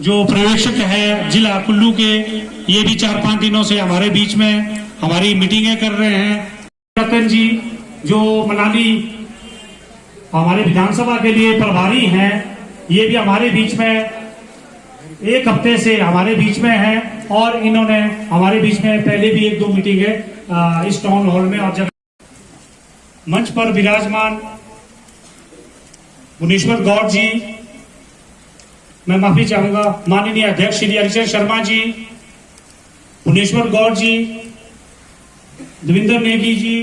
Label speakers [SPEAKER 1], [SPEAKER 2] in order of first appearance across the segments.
[SPEAKER 1] जो पर्यवेक्षक है जिला कुल्लू के, ये भी 4-5 दिनों से हमारे बीच में हमारी मीटिंगें कर रहे हैं। रतन जी जो मनाली हमारे विधानसभा के लिए प्रभारी हैं, ये भी हमारे बीच में 1 हफ्ते से हमारे बीच में हैं और इन्होंने हमारे बीच में पहले भी 1-2 मीटिंगें इस टाउन हॉल में और जगह। मंच पर विराजमान भुवनेश्वर गौड़ जी, मैं माफी चाहूंगा, माननीय अध्यक्ष श्री हरिचंद शर्मा जी, भुवनेश्वर गौड़ जी, देवेंद्र नेगी जी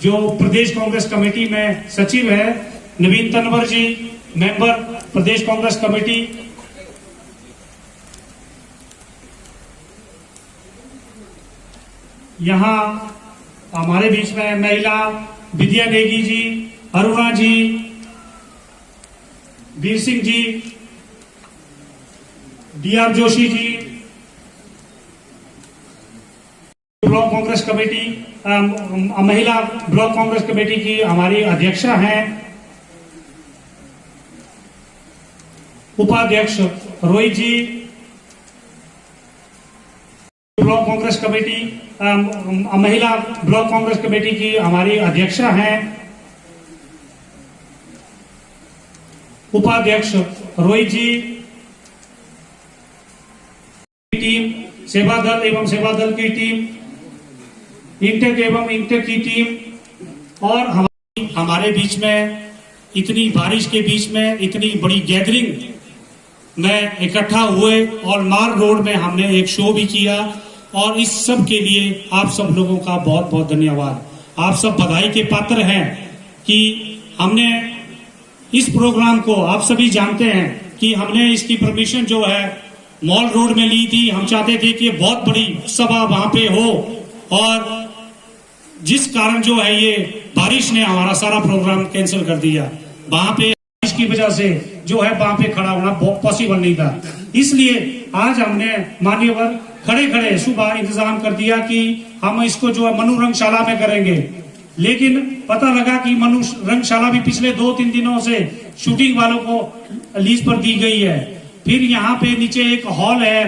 [SPEAKER 1] जो प्रदेश कांग्रेस कमेटी में सचिव है, नवीन तनवर जी मेंबर प्रदेश कांग्रेस कमेटी, यहाँ हमारे बीच में महिला विद्या नेगी जी, अरुणा जी, Veer Singh ji, D R Joshi ji, block Congress committee महिला ब्लॉक कांग्रेस कमेटी की हमारी अध्यक्षा हैं, उपाध्यक्ष रोहित जी, ब्लॉक कांग्रेस कमेटी महिला ब्लॉक कांग्रेस कमेटी की हमारी अध्यक्षा हैं, उपाध्यक्ष रोहित जी, टीम सेवा दल एवं सेवा दल की टीम, इंटेक एवं इंटेक की टीम और हमारे बीच में इतनी बारिश के बीच में इतनी बड़ी गैदरिंग में इकट्ठा हुए और माल रोड में हमने एक शो भी किया और इस सब के लिए आप सब लोगों का बहुत बहुत धन्यवाद। आप सब बधाई के पात्र हैं कि हमने इस प्रोग्राम को, आप सभी जानते हैं कि हमने इसकी परमिशन जो है मॉल रोड में ली थी। हम चाहते थे कि बहुत बड़ी सभा वहां पे हो और जिस कारण जो है ये बारिश ने हमारा सारा प्रोग्राम कैंसिल कर दिया। वहां पे बारिश की वजह से जो है वहां पे खड़ा होना पॉसिबल नहीं था, इसलिए आज हमने मान्यवर खड़े खड़े सुबह इंतजाम कर दिया कि हम इसको जो है मनु रंगशाला में करेंगे। लेकिन पता लगा कि मनु रंगशाला भी पिछले 2-3 दिनों से शूटिंग वालों को लीज पर दी गई है। फिर यहाँ पे नीचे एक हॉल है,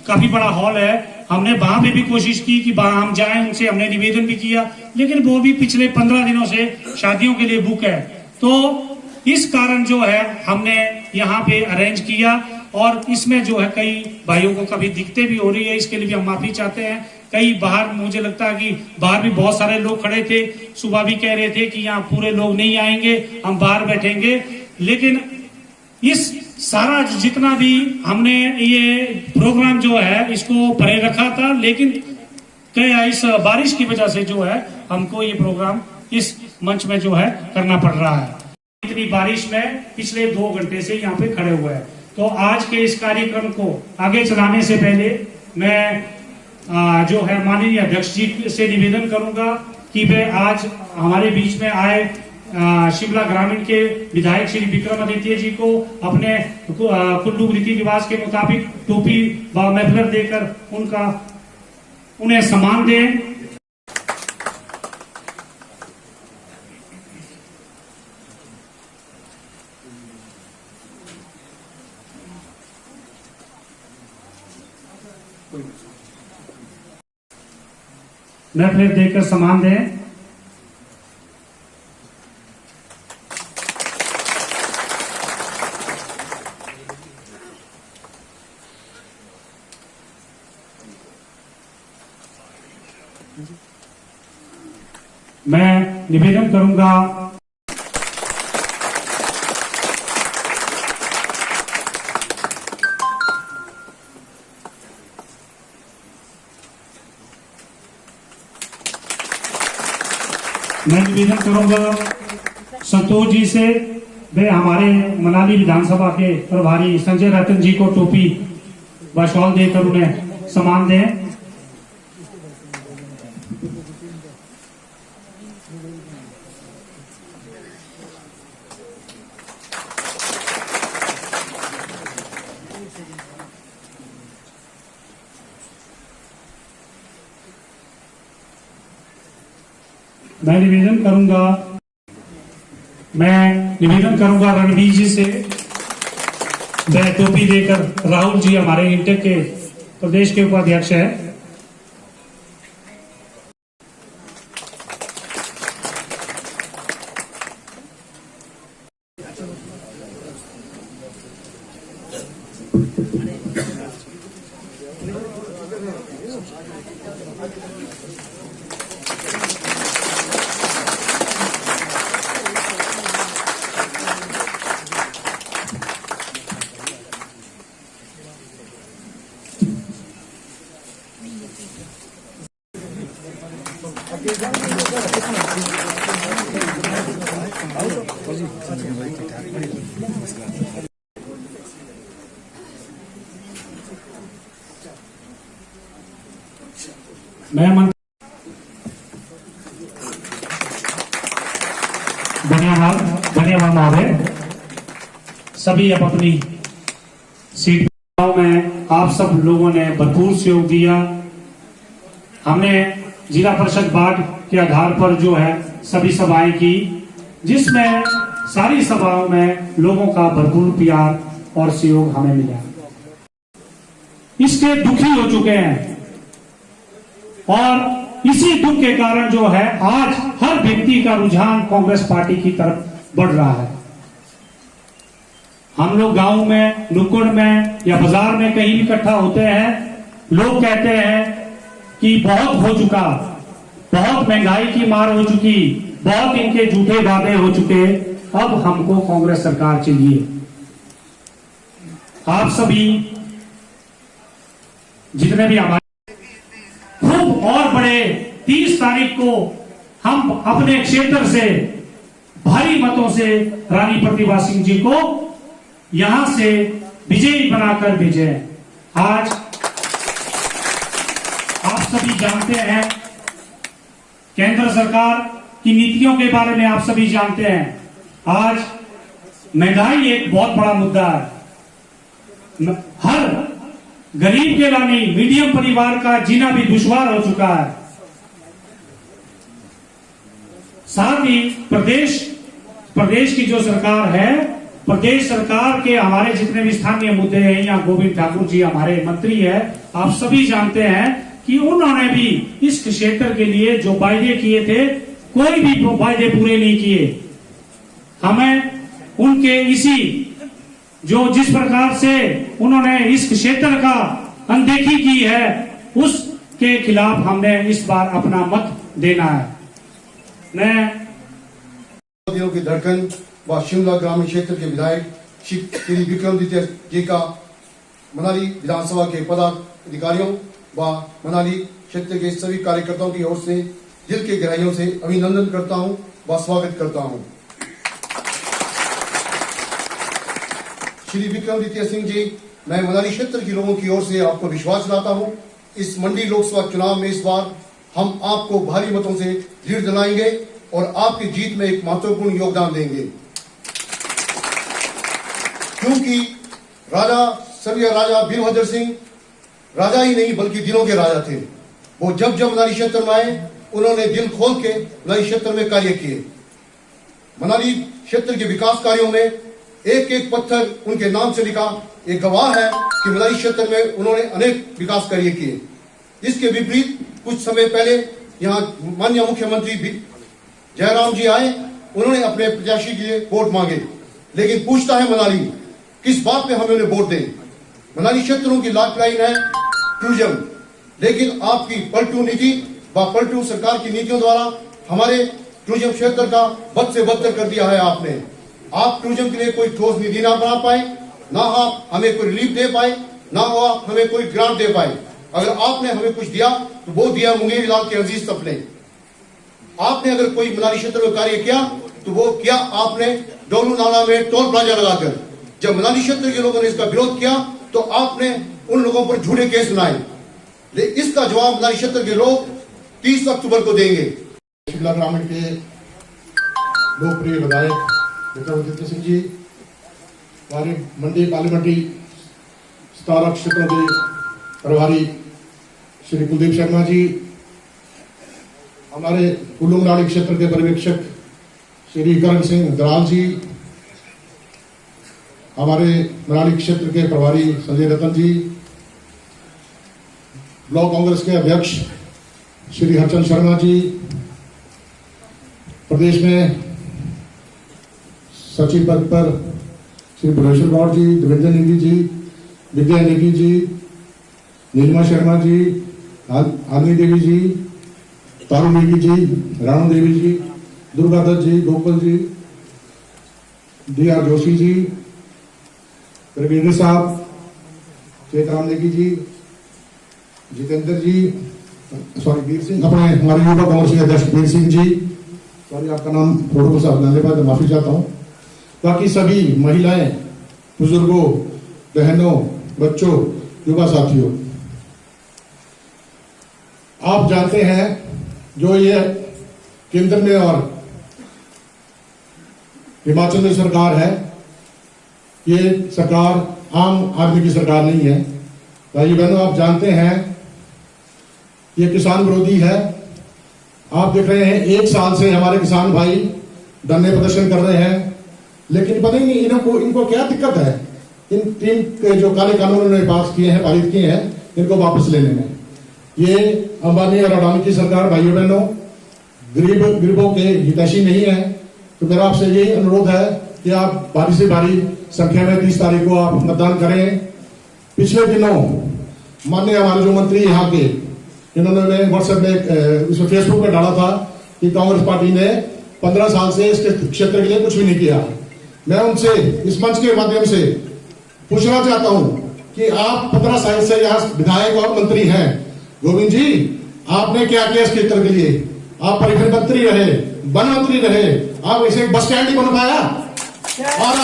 [SPEAKER 1] काफी बड़ा हॉल है, हमने वहां पे भी कोशिश की कि वहां हम जाएं, उनसे हमने निवेदन भी किया, लेकिन वो भी पिछले 15 दिनों से शादियों के लिए बुक है। तो इस कारण जो है हमने यहाँ पे अरेंज किया और इसमें जो है कई भाइयों को कभी दिक्कतें भी हो रही है, इसके लिए भी हम माफी चाहते हैं। कई बाहर मुझे लगता है कि बाहर भी बहुत सारे लोग खड़े थे, सुबह भी कह रहे थे कि यहाँ पूरे लोग नहीं आएंगे, हम बाहर बैठेंगे। लेकिन इस सारा जितना भी हमने ये प्रोग्राम जो है इसको परे रखा था, लेकिन क्या इस बारिश की वजह से जो है हमको ये प्रोग्राम इस मंच में जो है करना पड़ रहा है। इतनी बारिश में पिछले 2 घंटे से यहाँ पे खड़े हुए हैं। तो आज के इस कार्यक्रम को आगे चलाने से पहले मैं जो है माननीय अध्यक्ष जी से निवेदन करूंगा कि वे आज हमारे बीच में आए शिमला ग्रामीण के विधायक श्री विक्रमादित्य जी को अपने कुल्लू रीति रिवाज के मुताबिक टोपी व मैफलर देकर उन्हें सम्मान दें। मैफलर देकर सम्मान दें। मैं निवेदन करूंगा संतोष जी से, वे हमारे मनाली विधानसभा के प्रभारी संजय रतन जी को टोपी व शॉल देकर उन्हें सम्मान दें। मैं निवेदन करूंगा रणवीर जी से, वह टोपी देकर राहुल जी हमारे इंटेक के प्रदेश के उपाध्यक्ष है। मैं धन्यवाद महोदय। सभी अब अपनी सीट में आप सब लोगों ने भरपूर सहयोग दिया। हमने जिला परिषद वार्ड के आधार पर जो है सभी सभाएं की, जिसमें सारी सभाओं में लोगों का भरपूर प्यार और सहयोग हमें मिला। इसके दुखी हो चुके हैं और इसी दुख के कारण जो है आज हर व्यक्ति का रुझान कांग्रेस पार्टी की तरफ बढ़ रहा है। हम लोग गांव में, नुक्कड़ में या बाजार में कहीं भी इकट्ठा होते हैं, लोग कहते हैं कि बहुत हो चुका, बहुत महंगाई की मार हो चुकी, बहुत इनके झूठे वादे हो चुके, अब हमको कांग्रेस सरकार चाहिए। आप सभी जितने भी हमारे खूब और बड़े 30 तारीख को हम अपने क्षेत्र से भारी मतों से रानी प्रतिभा सिंह जी को यहां से विजयी बनाकर भेजे। आज आप सभी जानते हैं केंद्र सरकार की नीतियों के बारे में, आप सभी जानते हैं आज महंगाई एक बहुत बड़ा मुद्दा है। हर गरीब के लाने मीडियम परिवार का जीना भी दुश्वार हो चुका है। साथ ही प्रदेश की जो सरकार है, प्रदेश सरकार के हमारे जितने भी स्थानीय मुद्दे हैं, यहाँ गोविंद ठाकुर जी हमारे मंत्री है, आप सभी जानते हैं कि उन्होंने भी इस क्षेत्र के लिए जो वायदे किए थे, कोई भी वायदे पूरे नहीं किए। हमें उनके जिस प्रकार से उन्होंने इस क्षेत्र का अनदेखी की है, उसके खिलाफ हमने इस बार अपना मत देना है। मैं
[SPEAKER 2] दिनों की धड़कन व शिमला ग्रामीण क्षेत्र के विधायक श्री विक्रमादित्य जी का मनाली विधानसभा के पदाधिकारियों व मनाली क्षेत्र के सभी कार्यकर्ताओं की ओर से दिल के गहराइयों से अभिनंदन करता हूं व स्वागत करता हूं। श्री विक्रमादित्य सिंह जी, मैं मनाली क्षेत्र के लोगों की ओर से आपको विश्वास दिलाता हूं, इस मंडी लोकसभा चुनाव में इस बार हम आपको भारी मतों से जीत दिलाएंगे और आपकी जीत में एक महत्वपूर्ण योगदान देंगे। क्योंकि राजा वीरभद्र सिंह राजा ही नहीं बल्कि दिलों के राजा थे। वो जब मनाली क्षेत्र में आए, उन्होंने दिल खोल के मनाली क्षेत्र में कार्य किए। मनाली क्षेत्र के विकास कार्यों में एक एक पत्थर उनके नाम से लिखा, एक गवाह है कि मनाली क्षेत्र में उन्होंने अनेक विकास कार्य किए। इसके विपरीत कुछ समय पहले यहाँ माननीय मुख्यमंत्री जयराम जी आए, उन्होंने अपने प्रत्याशी के लिए वोट मांगे, लेकिन पूछता है मनाली किस बात पे हमें उन्हें वोट दें। मनाली क्षेत्रों की लाइफलाइन है टूरिज्म, लेकिन आपकी पलटू नीति व पलटू सरकार की नीतियों द्वारा हमारे टूरिज्म क्षेत्र का बद से बदतर कर दिया है। आपने आप टूरिज्म के लिए कोई ठोस नीति ना बना पाए, ना आप हमें कोई रिलीफ दे पाए, ना आप हमें कोई ग्रांट दे पाए। अगर आपने हमें कुछ दिया तो वो दिया मुंगेरी लाल के अजीज सपने। आपने अगर कोई मनाली क्षेत्र में कार्य किया तो वो किया आपने डोलू नाला में टोल प्लाजा लगाकर। जब मनाली क्षेत्र के लोगों ने इसका विरोध किया तो आपने उन लोगों पर झूठे केस सुनाए। लेकिन इसका जवाब मनाली क्षेत्र के लोग 30 अक्टूबर को देंगे।
[SPEAKER 3] शिमला ग्रामीण के लोकप्रिय विधायक विक्रमादित्य सिंह जी, हमारे मंडी पार्लियामेंट्री 17 क्षेत्रों के प्रभारी श्री कुलदीप शर्मा जी, हमारे कुल्लू क्षेत्र के पर्यवेक्षक श्री करण सिंह दराल जी, हमारे मनाली क्षेत्र के प्रभारी संजय रतन जी, ब्लॉक कांग्रेस के अध्यक्ष श्री हरचंद शर्मा जी, प्रदेश में सचिव पद पर श्री भुवनेश्वर गौड़ जी, देवेंद्र नेगी जी, विद्या नेगी जी, नीलिमा शर्मा जी, आदमी देवी जी, तारू नेगी जी, राणू देवी जी, दुर्गा दत्त जी, गोकुल जी, डी.आर. जोशी जी, रविंद्र साहब, चेतराम नेगी जी, जितेंद्र जी, सॉरी वीर सिंह, अपने हमारे युवा कांग्रेस के अध्यक्ष वीर सिंह जी, सॉरी आपका नाम थोड़ा सा अपनाने बाद माफी चाहता हूँ। बाकी सभी महिलाएं, बुजुर्गों, बहनों, बच्चों, युवा साथियों, आप जानते हैं जो ये केंद्र में और हिमाचल में सरकार है, ये सरकार आम आदमी की सरकार नहीं है। भाई बहनों, आप जानते हैं ये किसान विरोधी है। आप देख रहे हैं 1 साल से हमारे किसान भाई धरने प्रदर्शन कर रहे हैं, लेकिन पता ही नहीं इनको क्या दिक्कत है। इन 3 जो काले कानून उन्होंने पास किए हैं, पारित किए हैं, इनको वापस लेने में। ये अंबानी और अडानी की सरकार भाइयों बहनों गरीबों के हितैषी नहीं है। तो मेरा आपसे यही अनुरोध है कि आप भारी से भारी संख्या में 30 तारीख को आप मतदान करें। पिछले दिनों माननीय हमारे जो मंत्री यहाँ के, इन्होंने व्हाट्सएप में फेसबुक पे डाला था कि कांग्रेस पार्टी ने 15 साल से इसके क्षेत्र के लिए कुछ भी नहीं किया। मैं उनसे इस मंच के माध्यम से पूछना चाहता हूं कि आप 15 साल से यहाँ विधायक और मंत्री हैं। गोविंद जी, आपने क्या किया इस क्षेत्र के लिए? आप परिवहन मंत्री रहे, वन मंत्री रहे, आप इसे बस स्टैंड नहीं बन पाया, और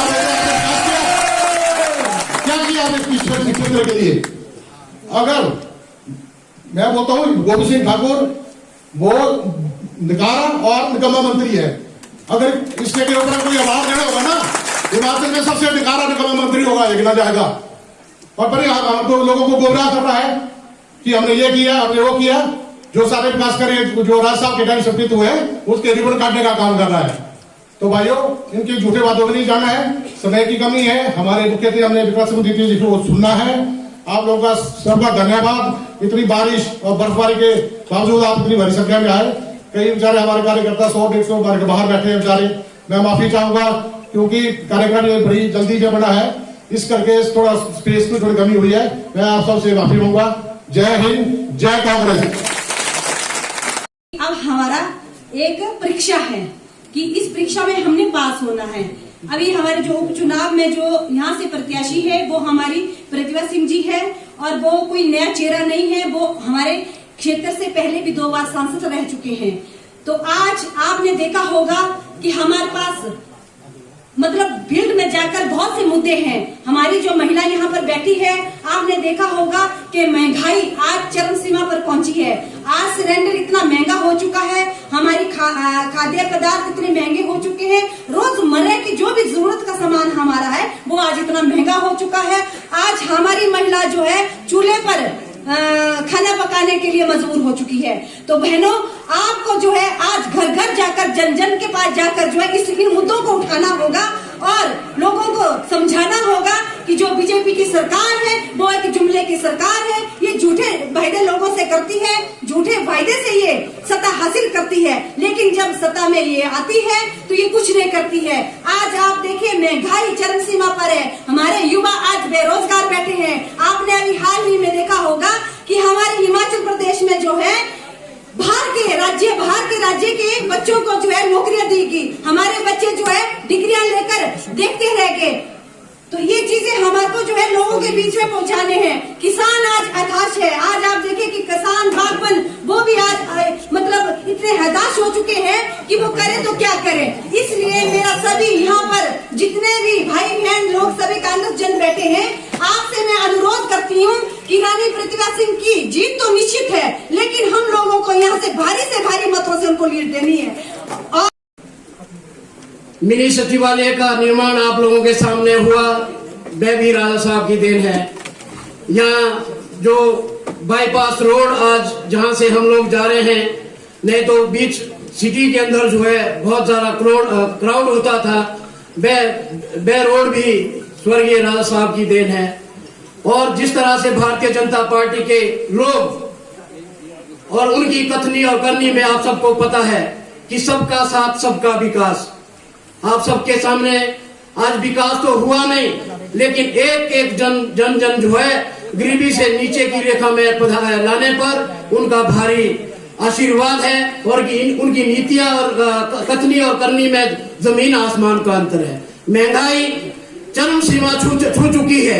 [SPEAKER 3] क्या किया आप इस क्षेत्र के लिए? अगर मैं बोलता हूं गोविंद सिंह ठाकुर वो निकारा और निकम्मा मंत्री है। अगर इसके ऊपर कोई अभाव देना होगा ना, हिमाचल में सबसे निकारा निकम्मा मंत्री होगा, ये गिना जाएगा। और बड़े हम तो लोगों को गुमराह कर रहा है कि हमने ये किया, हमने वो किया। जो सारे विकास करे, जो राज साहब के टाइम सत्पित हुए, उसके रिबन काटने का काम कर रहा है। तो भाइयों, इनके झूठे बातों में नहीं जाना है, समय की कमी है। हमारे मुख्यमंत्री हमने विकास समिति जी को सुनना है। आप लोगों का सबका धन्यवाद। इतनी बारिश और बर्फबारी के बावजूद आप इतनी बड़ी संख्या में आए। कई बेचारे हमारे कार्यकर्ता 100-150 बाहर बैठे हैं बेचारे। मैं माफी चाहूंगा क्योंकि कार्यक्रम ये बड़ी जल्दी से बना है, इस करके थोड़ा स्पेस की थोड़ी कमी हुई है। मैं आप सबसे माफी मांगूंगा। जय हिंद, जय कांग्रेस।
[SPEAKER 4] अब हमारा एक परीक्षा है कि इस परीक्षा में हमने पास होना है। अभी हमारे जो उपचुनाव में जो यहाँ से प्रत्याशी है वो हमारी प्रतिभा सिंह जी है, और वो कोई नया चेहरा नहीं है। वो हमारे क्षेत्र से पहले भी 2 बार सांसद रह चुके हैं। तो आज आपने देखा होगा कि हमारे पास मतलब फील्ड में जाकर बहुत से मुद्दे हैं। हमारी जो महिला यहाँ पर बैठी है, आपने देखा होगा कि महंगाई आज चरम सीमा पर पहुंची है। आज सिलेंडर इतना महंगा हो चुका है, हमारी खाद्य पदार्थ इतने महंगे हो चुके हैं, रोजमर्रा की जो भी जरूरत का सामान हमारा है वो आज इतना महंगा हो चुका है। आज हमारी महिला जो है चूल्हे पर खाना पकाने के लिए मजबूर हो चुकी है। तो बहनों, आपको जो है आज घर घर जाकर, जन जन के पास जाकर जो है इन मुद्दों को उठाना होगा और लोगों को समझाना होगा कि जो बीजेपी की सरकार है वो एक जुमले की सरकार है। ये झूठे वायदे लोगों से करती है, झूठे वायदे से ये सत्ता हासिल करती है, लेकिन जब सत्ता में ये आती है तो ये कुछ नहीं करती है। आज आप देखिए, महंगाई चरम सीमा पर है, हमारे युवा आज बेरोजगार बैठे हैं। आपने अभी हाल ही में देखा होगा कि हमारे हिमाचल प्रदेश में जो है बाहर के राज्य के बच्चों को जो है नौकरियां दी गई। हमारे बच्चे जो है डिग्रियां लेकर देखते रह गए। तो ये चीजें हमारे को जो है लोगों के बीच में पहुंचाने हैं। किसान आज हताश है। आज आप देखें कि किसान बागवान वो भी आज मतलब इतने हताश हो चुके हैं कि वो करे तो क्या करे। इसलिए मेरा सभी यहाँ पर जितने भी भाई बहन लोग सभी कांग्रेस जन बैठे हैं, आपसे मैं अनुरोध करती हूँ कि रानी प्रतिभा सिंह की जीत तो निश्चित है, लेकिन हम लोगों को यहाँ से भारी मतों से उनको लीड देनी है। और
[SPEAKER 5] मिनी सचिवालय का निर्माण आप लोगों के सामने हुआ, वह भी राजा साहब की देन है। यहाँ जो बाईपास रोड आज जहाँ से हम लोग जा रहे हैं, नहीं तो बीच सिटी के अंदर जो है बहुत ज्यादा क्राउड होता था, वह रोड भी स्वर्गीय राजा साहब की देन है। और जिस तरह से भारतीय जनता पार्टी के लोग और उनकी कथनी और करनी में आप सबको पता है कि सबका साथ सबका विकास। आप सबके सामने आज विकास तो हुआ नहीं, लेकिन एक एक जन जो है गरीबी से नीचे की रेखा में लाने पर उनका भारी आशीर्वाद है और उनकी नीतियां और कथनी और करनी में जमीन आसमान का अंतर है। महंगाई चरम सीमा छू चुकी है।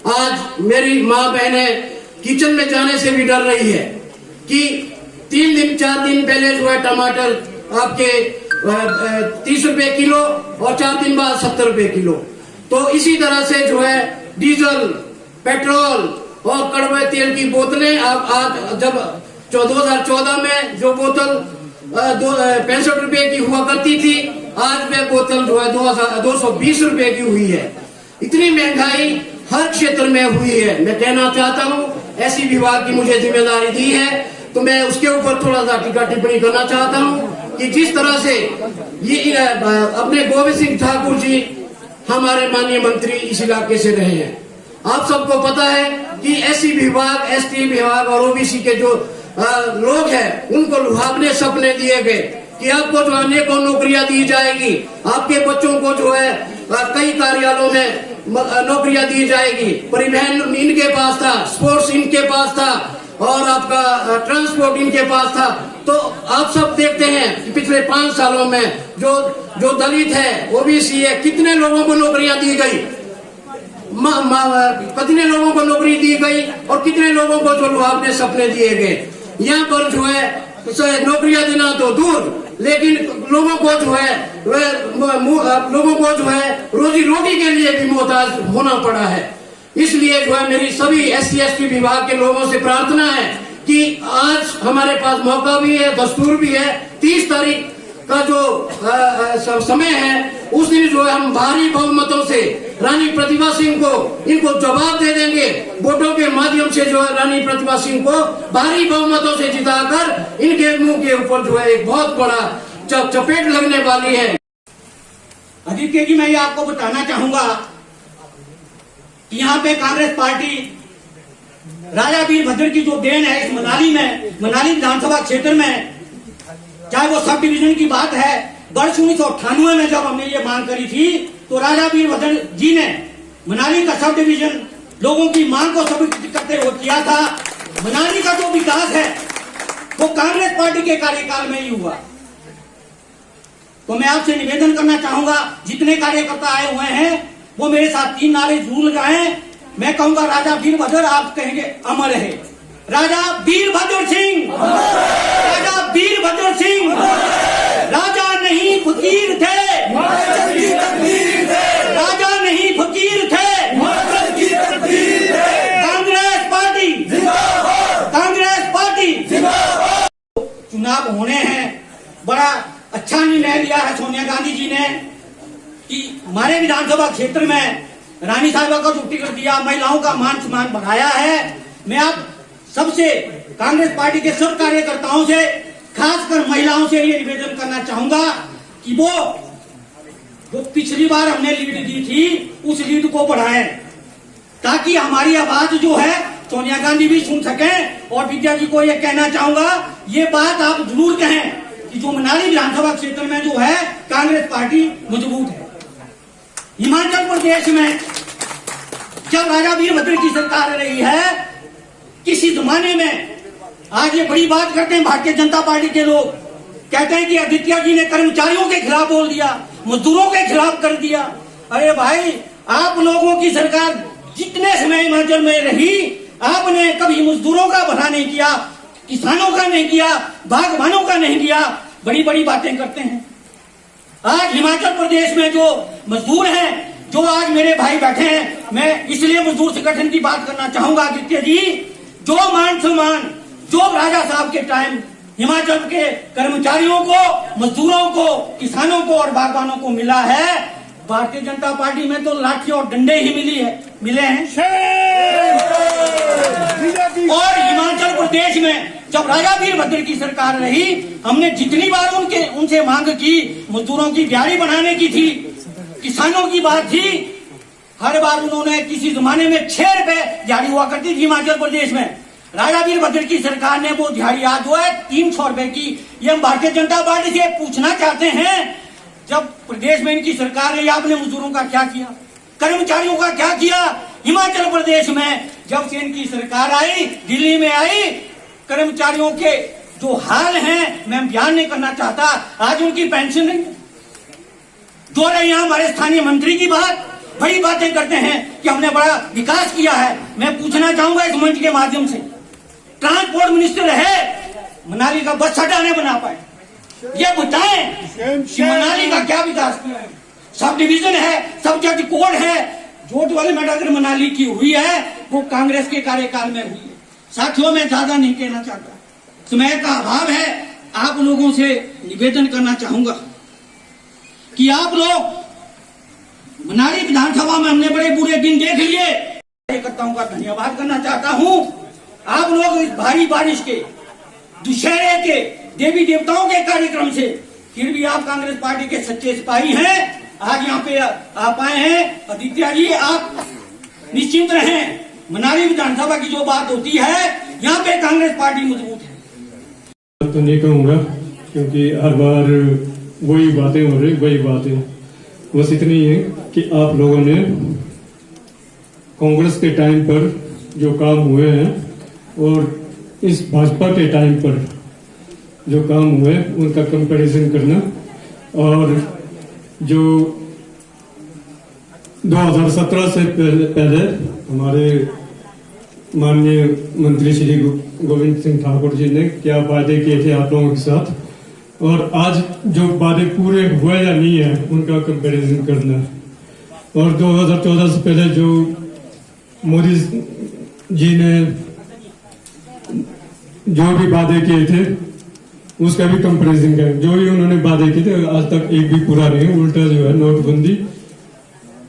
[SPEAKER 5] आज मेरी माँ बहनें किचन में जाने से भी डर रही है कि 3 दिन 4 दिन पहले जो है टमाटर आपके 30 रुपए किलो और 4 दिन बाद 70 रुपए किलो। तो इसी तरह से जो है डीजल, पेट्रोल और कड़वे तेल की बोतलें आज जब 2014 में जो बोतल 65 रुपए की हुआ करती थी, आज वे बोतल जो है 220 रुपए की हुई है। इतनी महंगाई हर क्षेत्र में हुई है। मैं कहना चाहता हूँ ऐसी विभाग की मुझे जिम्मेदारी दी है तो मैं उसके ऊपर थोड़ा सा टीका टिप्पणी करना चाहता हूँ कि जिस तरह से ये अपने गोविंद सिंह ठाकुर जी हमारे माननीय मंत्री इस इलाके से रहे हैं। आप सबको पता है कि एससी विभाग, एसटी विभाग और ओबीसी के जो लोग हैं उनको लुभावने सपने दिए गए कि आपको जो अनेकों नौकरियां दी जाएगी, आपके बच्चों को जो है कई कार्यालयों में नौकरियां दी जाएगी। परिवहन इनके पास था, स्पोर्ट्स इनके पास था और आपका ट्रांसपोर्ट इनके पास था। तो आप सब देखते हैं कि पिछले 5 सालों में जो दलित है, ओबीसी है, कितने लोगों को नौकरियां दी गई, कितने लोगों को नौकरी दी गई और कितने लोगों को जो लुभावने सपने दिए गए। यहाँ पर जो है नौकरियां देना तो दूर, लेकिन लोगों को जो है रोजी रोटी के लिए भी मोहताज होना पड़ा है। इसलिए जो है मेरी सभी एससी एसटी विभाग के लोगों से प्रार्थना है कि आज हमारे पास मौका भी है, दस्तूर भी है। 30 तारीख का जो समय है उस दिन जो है हम भारी बहुमतों से रानी प्रतिभा सिंह को इनको जवाब दे देंगे। वोटों के माध्यम से जो है रानी प्रतिभा सिंह को भारी बहुमतों से जिताकर इनके मुंह के ऊपर जो है एक बहुत बड़ा चपेट लगने वाली है।
[SPEAKER 6] आदित्य जी, मैं ये आपको बताना चाहूंगा कि यहाँ पे कांग्रेस पार्टी राजा वीरभद्र की जो देन है इस मनाली विधानसभा क्षेत्र में, चाहे वो सब डिवीजन की बात है, वर्ष 1998 में जब हमने ये मांग करी थी तो राजा वीरभद्र जी ने मनाली का सब डिवीजन लोगों की मांग को संबोधित करते हुए किया था। मनाली का जो विकास है वो कांग्रेस पार्टी के कार्यकाल में ही हुआ। तो मैं आपसे निवेदन करना चाहूंगा, जितने कार्यकर्ता आए हुए हैं वो मेरे साथ 3 नारे जरूर लगाएं। मैं कहूंगा राजा वीरभद्र, आप कहेंगे अमर है। राजा वीरभद्र सिंह, राजा वीरभद्र सिंह, राजा नहीं फकीर थे, राजा नहीं फकीर थे। Congress party, Congress party. चुनाव होने हैं, बड़ा अच्छा निर्णय लिया है सोनिया गांधी जी ने कि हमारे विधानसभा क्षेत्र में रानी साहिबा को जो टिकट दिया, महिलाओं का मान सम्मान बढ़ाया है। मैं आप सबसे, कांग्रेस पार्टी के सब कार्यकर्ताओं से, खासकर महिलाओं से ये निवेदन करना चाहूंगा कि वो जो पिछली बार हमने लीड दी थी उस लीड को बढ़ाएं, ताकि हमारी आवाज जो है सोनिया गांधी भी सुन सकें। और विद्या जी को ये कहना चाहूंगा, ये बात आप जरूर कहें कि जो मनाली विधानसभा क्षेत्र में जो है कांग्रेस पार्टी मजबूत है। हिमाचल प्रदेश में जब राजा वीरभद्र की सरकार रही है, किसी जमाने में, आज ये बड़ी बात करते हैं भारतीय जनता पार्टी के लोग, कहते हैं कि आदित्य जी ने कर्मचारियों के खिलाफ बोल दिया, मजदूरों के खिलाफ कर दिया। अरे भाई, आप लोगों की सरकार जितने समय हिमाचल में रही, आपने कभी मजदूरों का भला नहीं किया, किसानों का नहीं किया, बागवानों का नहीं किया। बड़ी बड़ी बातें करते हैं। आज हिमाचल प्रदेश में जो मजदूर हैं, जो आज मेरे भाई बैठे हैं, मैं इसलिए मजदूर संगठन की बात करना चाहूंगा आदित्य जी, जो मान सम्मान जो राजा साहब के टाइम हिमाचल के कर्मचारियों को, मजदूरों को, किसानों को और बागवानों को मिला है, भारतीय जनता पार्टी में तो लाठी और डंडे ही मिले हैं। और हिमाचल प्रदेश में जब राजा वीरभद्र की सरकार रही, हमने जितनी बार उनसे मांग की, मजदूरों की दिहाड़ी बनाने की थी, किसानों की बात थी, हर बार उन्होंने किसी जमाने में 6 रुपए दिहाड़ी हुआ करती थी हिमाचल प्रदेश में। राजा वीरभद्र की सरकार ने वो दिहाड़ी आज जो है 300 रुपए की। ये हम भारतीय जनता पार्टी से पूछना चाहते हैं, जब प्रदेश में इनकी सरकार रही आपने मजदूरों का क्या किया, कर्मचारियों का क्या किया? हिमाचल प्रदेश में जब से इनकी सरकार आई, दिल्ली में आई, कर्मचारियों के जो हाल हैं मैं बयान नहीं करना चाहता। आज उनकी पेंशन नहीं जो रहे यहाँ हमारे स्थानीय मंत्री की बात, बड़ी बातें करते हैं कि हमने बड़ा विकास किया है। मैं पूछना चाहूंगा इस मंच के माध्यम से, ट्रांसपोर्ट मिनिस्टर है, मनाली का बस अड्डा नहीं बना पाए, ये बताएं कि मनाली का क्या विकास किया है? सब डिवीजन है, सब जज कोड है, जो डेवलपमेंट अगर मनाली की हुई है वो कांग्रेस के कार्यकाल में हुई है। साथियों मैं ज्यादा नहीं कहना चाहता, समय का अभाव है। आप लोगों से निवेदन करना चाहूंगा कि आप लोग मनाली विधानसभा में हमने बड़े बुरे दिन देख लिए, कार्यकर्ताओं का धन्यवाद करना चाहता हूं। आप लोग इस भारी बारिश के, दुशहरे के, देवी देवताओं के कार्यक्रम से फिर भी आप कांग्रेस पार्टी के सच्चे सिपाही हैं, आज यहाँ पे आप आए हैं। आदित्य जी आप निश्चिंत रहें, मनाली विधानसभा की जो बात होती है यहाँ पे कांग्रेस पार्टी मजबूत है।
[SPEAKER 7] तो नहीं कहूँगा क्योंकि हर बार वही बातें हो रही, वही बातें। बस इतनी है कि आप लोगों ने कांग्रेस के टाइम पर जो काम हुए हैं और इस भाजपा के टाइम पर जो काम हुए उनका कंपैरिजन करना, और जो 2017 से पहले हमारे माननीय मंत्री श्री गोविंद सिंह ठाकुर जी ने क्या वादे किए थे आप लोगों के साथ, और आज जो वादे पूरे हुए या नहीं है उनका कंपैरिजन करना। और 2014 से पहले जो मोदी जी ने जो भी वादे किए थे उसका भी कंपैरिजन करें। जो भी उन्होंने वादे किए थे आज तक एक भी पूरा नहीं, उल्टा जो है नोटबंदी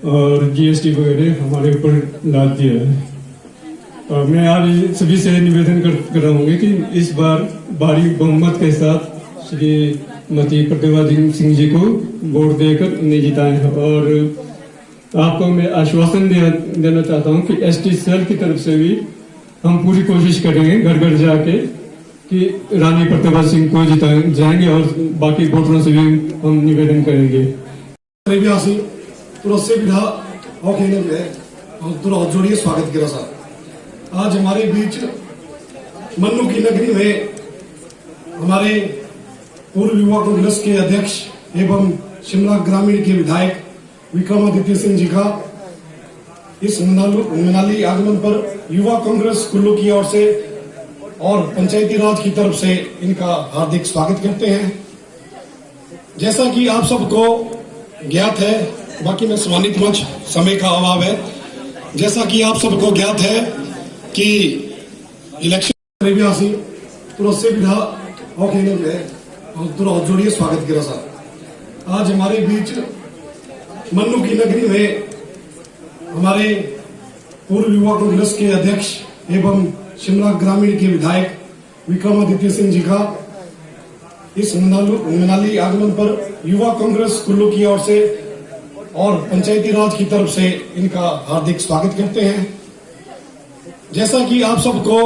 [SPEAKER 7] और जीएसटी वगैरह हमारे ऊपर लाद दिया है। और मैं आज सभी से निवेदन कर रहा हूँ कि इस बार भारी बहुमत के साथ श्रीमती प्रतिभा सिंह जी को वोट देकर उन्हें जिताएं। और आपको मैं आश्वासन देना चाहता हूँ कि एसटी सेल की तरफ से भी हम पूरी कोशिश करेंगे घर घर जाके कि रानी प्रतिभा सिंह को जिताएं जाएंगे, और बाकी वोटरों से भी हम निवेदन करेंगे।
[SPEAKER 3] जोड़िए स्वागत करा सर। आज हमारे बीच मन्नू की नगरी में हमारे पूर्व युवा कांग्रेस के अध्यक्ष एवं शिमला ग्रामीण के विधायक विक्रमादित्य सिंह जी का इस मनाली आगमन पर युवा कांग्रेस कुल्लू की ओर से और पंचायती राज की तरफ से इनका हार्दिक स्वागत करते हैं। जैसा कि आप सबको ज्ञात है, बाकी मैं सम्मानित मंच, समय का अभाव है, जैसा कि आप सबको ज्ञात है कि इलेक्शन जोड़िए स्वागत करा सर। आज हमारे बीच मन्नू की नगरी में हमारे पूर्व युवा कांग्रेस के अध्यक्ष एवं शिमला ग्रामीण के विधायक विक्रमादित्य सिंह जी का इस मनाली आगमन पर युवा कांग्रेस कुल्लू की ओर से और पंचायती राज की तरफ से इनका हार्दिक स्वागत करते हैं। जैसा कि आप सबको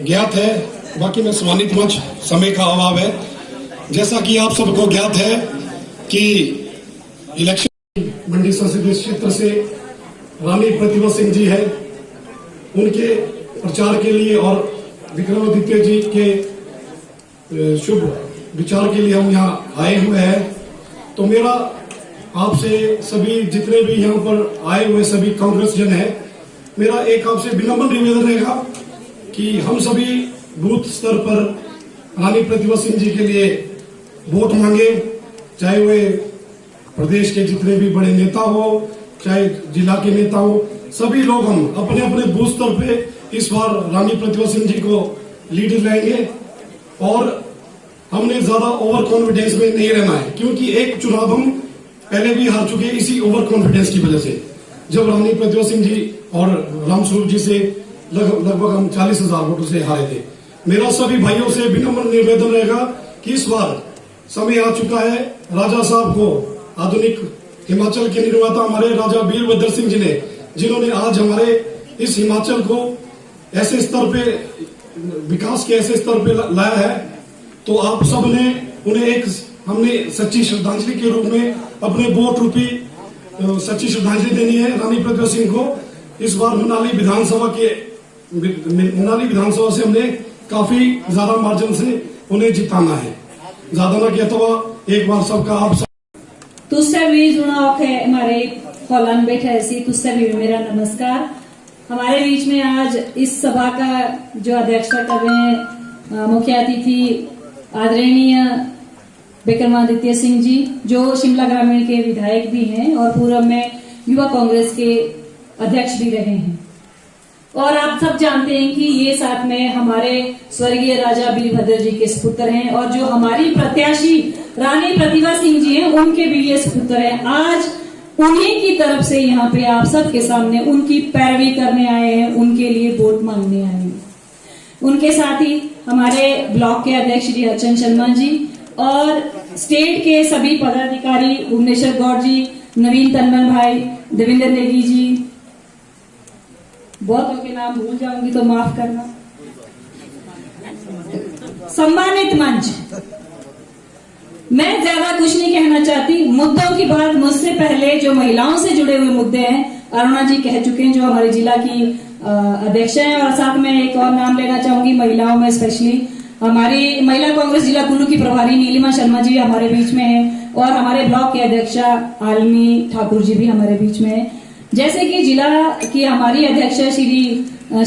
[SPEAKER 3] ज्ञात है, बाकी मैं सम्मानित मंच, समय का अभाव है, जैसा कि आप सबको ज्ञात है कि इलेक्शन मंडी संसदीय क्षेत्र से रानी प्रतिभा सिंह जी है, उनके प्रचार के लिए और विक्रमादित्य जी के शुभ विचार के लिए हम यहाँ आए हुए हैं। तो मेरा आपसे सभी जितने भी यहाँ पर आए हुए सभी कांग्रेस जन है, मेरा एक आपसे विनम्र निवेदन रहेगा कि हम सभी बूथ स्तर पर रानी प्रतिभा सिंह जी के लिए वोट मांगे, चाहे वे प्रदेश के जितने भी बड़े नेता हो, चाहे जिला के नेता हो, सभी लोग हम अपने अपने बूथ स्तर पे इस बार रानी प्रतिभा सिंह जी को लीड लाएंगे। और हमने ज्यादा ओवर कॉन्फिडेंस में नहीं रहना है, क्योंकि एक चुनाव हम पहले भी हार चुके हैं इसी ओवर कॉन्फिडेंस की वजह से, जब रानी प्रतिभा सिंह जी और रामस्वरूप जी से लगभग हम 40,000 वोटों से हारे थे। मेरा सभी भाइयों से विनम्र निवेदन रहेगा कि इस बार समय आ चुका है राजा साहब को आधुनिक हिमाचल के निर्माता हमारे राजा वीरभद्र सिंह जी ने, जिन्होंने आज हमारे इस हिमाचल को ऐसे स्तर पे, विकास के ऐसे स्तर पे लाया है। तो आप सब ने उन्हें हमने सच्ची श्रद्धांजलि के रूप में अपने वोट रूपी सच्ची श्रद्धांजलि देनी है रानी प्रतिभा सिंह को। इस बार मनाली विधानसभा से हमने काफी ज्यादा मार्जिन से उन्हें जिताना है। ज्यादा ना किया तो एक बार सबका आप
[SPEAKER 8] तुझसे भी जुड़ा है हमारे हॉलन बैठा ऐसी, तुझसे भी मेरा नमस्कार। हमारे बीच में आज इस सभा का जो अध्यक्षता कर रहे हैं मुख्य अतिथि आदरणीय विक्रमादित्य सिंह जी, जो शिमला ग्रामीण के विधायक भी हैं और पूर्व में युवा कांग्रेस के अध्यक्ष भी रहे हैं। और आप सब जानते हैं कि ये साथ में हमारे स्वर्गीय राजा वीरभद्र जी के सुपुत्र हैं और जो हमारी प्रत्याशी रानी प्रतिभा सिंह जी हैं उनके भी ये सुपुत्र हैं। आज उन्हीं की तरफ से यहाँ पे आप सबके सामने उनकी पैरवी करने आए हैं, उनके लिए वोट मांगने आए हैं। उनके साथ ही हमारे ब्लॉक के अध्यक्ष श्री अर्चन शर्मा जी और स्टेट के सभी पदाधिकारी भुवनेश्वर गौड़ जी, नवीन तन्मन भाई, देवेंद्र नेगी जी, बहुतों के नाम भूल जाऊंगी तो माफ करना। सम्मानित मंच, मैं ज्यादा कुछ नहीं कहना चाहती। मुद्दों की बात मुझसे पहले जो महिलाओं से जुड़े हुए मुद्दे हैं अरुणा जी कह चुके हैं, जो हमारे जिला की अध्यक्ष हैं। और साथ में एक और नाम लेना चाहूंगी महिलाओं में, स्पेशली हमारी महिला कांग्रेस जिला कुल्लू की प्रभारी नीलिमा शर्मा जी हमारे बीच में हैं और हमारे ब्लॉक के अध्यक्षा आलमी ठाकुर जी भी हमारे बीच में हैं। जैसे कि जिला की हमारी अध्यक्ष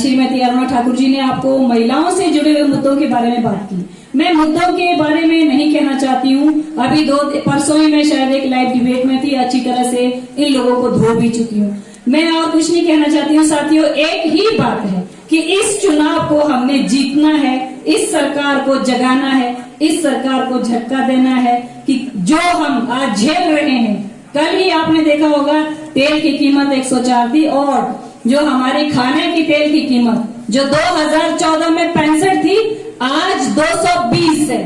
[SPEAKER 8] श्रीमती अरुणा ठाकुर जी ने आपको महिलाओं से जुड़े हुए मुद्दों के बारे में बात की। मैं मुद्दों के बारे में नहीं कहना चाहती हूँ। अभी परसों ही मैं शायद एक लाइव डिबेट में थी, अच्छी तरह से इन लोगों को धो भी चुकी हूँ। मैं और कुछ नहीं कहना चाहती हूँ साथियों। एक ही बात है कि इस चुनाव को हमने जीतना है, इस सरकार को जगाना है, इस सरकार को झटका देना है कि जो हम आज झेल रहे हैं। कल ही आपने देखा होगा तेल की कीमत 104 थी और जो हमारे खाने की तेल की कीमत जो 2014 में 65 थी आज 220 है।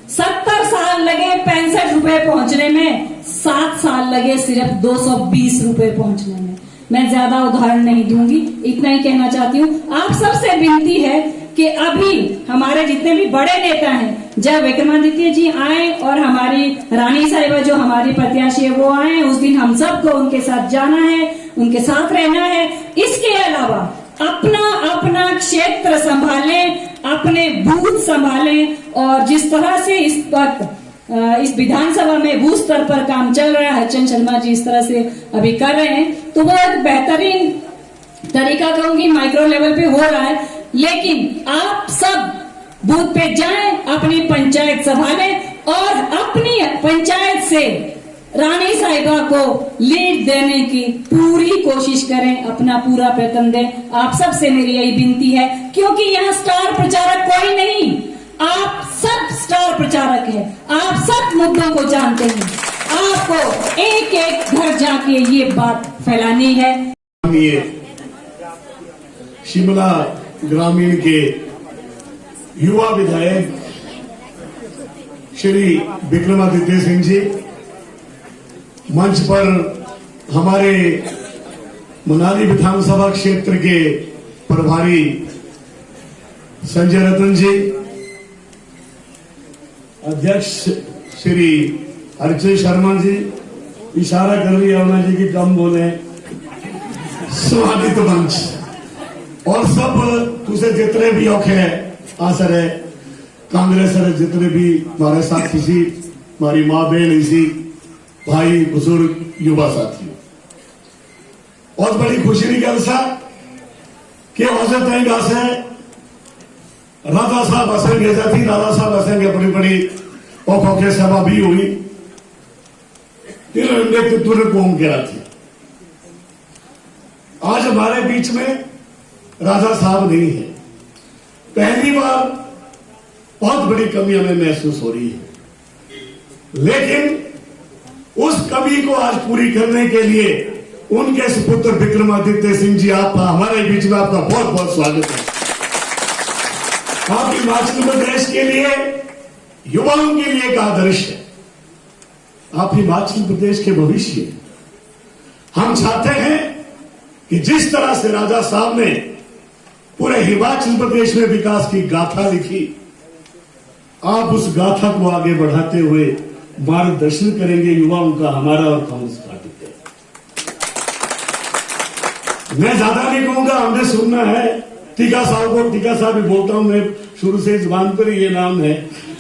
[SPEAKER 8] 70 साल लगे 65 रुपए पहुंचने में, 7 साल लगे सिर्फ 220 रुपए पहुंचने में। मैं ज्यादा उदाहरण नहीं दूंगी, इतना ही कहना चाहती हूँ। आप सबसे विनती है कि अभी हमारे जितने भी बड़े नेता हैं, जब विक्रमादित्य जी आए और हमारी रानी साहिबा जो हमारी प्रत्याशी है वो आए, उस दिन हम सबको उनके साथ जाना है, उनके साथ रहना है। इसके अलावा अपना अपना क्षेत्र संभालें, अपने बूथ संभालें और जिस तरह से इस वक्त इस विधानसभा में बूथ स्तर पर काम चल रहा है, अर्चन शर्मा जी इस तरह से अभी कर रहे हैं, तो वो एक बेहतरीन तरीका कहूंगी माइक्रो लेवल पे हो रहा है। लेकिन आप सब बूथ पे जाएं, अपनी पंचायत संभालें और अपनी पंचायत से रानी साहिबा को लीड देने की पूरी कोशिश करें, अपना पूरा प्रयत्न दें। आप सब से मेरी यही विनती है, क्योंकि यहाँ स्टार प्रचारक कोई नहीं, आप सब स्टार प्रचारक हैं। आप सब मुद्दों को जानते हैं, आपको एक एक घर जाके ये बात फैलानी है।
[SPEAKER 9] शिमला ग्रामीण के युवा विधायक श्री विक्रमादित्य सिंह जी, मंच पर हमारे मनाली विधानसभा क्षेत्र के प्रभारी संजय रतन जी, अध्यक्ष श्री अर्चन शर्मा जी, इशारा कर रही है अरुणा जी की कम बोले, स्वागत मंच और सब दूसरे जितने भी औखे है आसर है कांग्रेस जितने भी हमारे साथ इसी हमारी माँ बहन इसी भाई बुजुर्ग युवा साथियों, बहुत बड़ी खुशी की गल सा कि से राधा साहब असेंगे जाती राधा साहब असेंगे बड़ी बड़ी औखे सभा भी हुई तुरंत कौम के थी। आज हमारे बीच में राजा साहब नहीं है। पहली बार बहुत बड़ी कमी हमें महसूस हो रही है, लेकिन उस कमी को आज पूरी करने के लिए उनके सुपुत्र विक्रमादित्य सिंह जी, आप हमारे बीच में, आपका बहुत बहुत स्वागत है। आप हिमाचल प्रदेश के लिए, युवाओं के लिए एक आदर्श है। आप हिमाचल प्रदेश के भविष्य, हम चाहते हैं कि जिस तरह से राजा साहब ने पूरे हिमाचल प्रदेश में विकास की गाथा लिखी, आप उस गाथा को आगे बढ़ाते हुए मार्गदर्शन करेंगे युवाओं का, हमारा और कांग्रेस पार्टी का। मैं ज्यादा नहीं कहूंगा, हमने सुनना है टीका साहब को, टीका साहब भी बोलता हूं मैं, शुरू से जुबान पर ही ये नाम है,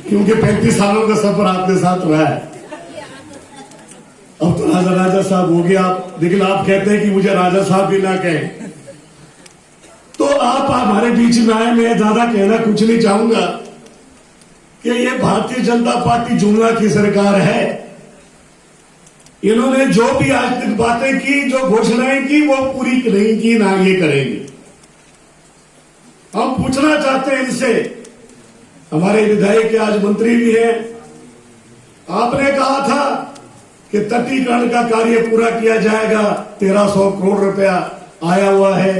[SPEAKER 9] क्योंकि 35 सालों का सफर आपके साथ रहा है। अब तो राजा साहब हो गया आप, लेकिन आप कहते हैं कि मुझे राजा साहब भी ना कहें, तो आप हमारे बीच में आए। मैं ज्यादा कहना कुछ नहीं चाहूंगा कि ये भारतीय जनता पार्टी जुमला की सरकार है। इन्होंने जो भी आज तक बातें की, जो घोषणाएं की, वो पूरी नहीं की, ना ये करेंगे। हम पूछना चाहते हैं इनसे, हमारे विधायक के आज मंत्री भी हैं, आपने कहा था कि तटीकरण का कार्य पूरा किया जाएगा, 1300 करोड़ रुपया आया हुआ है,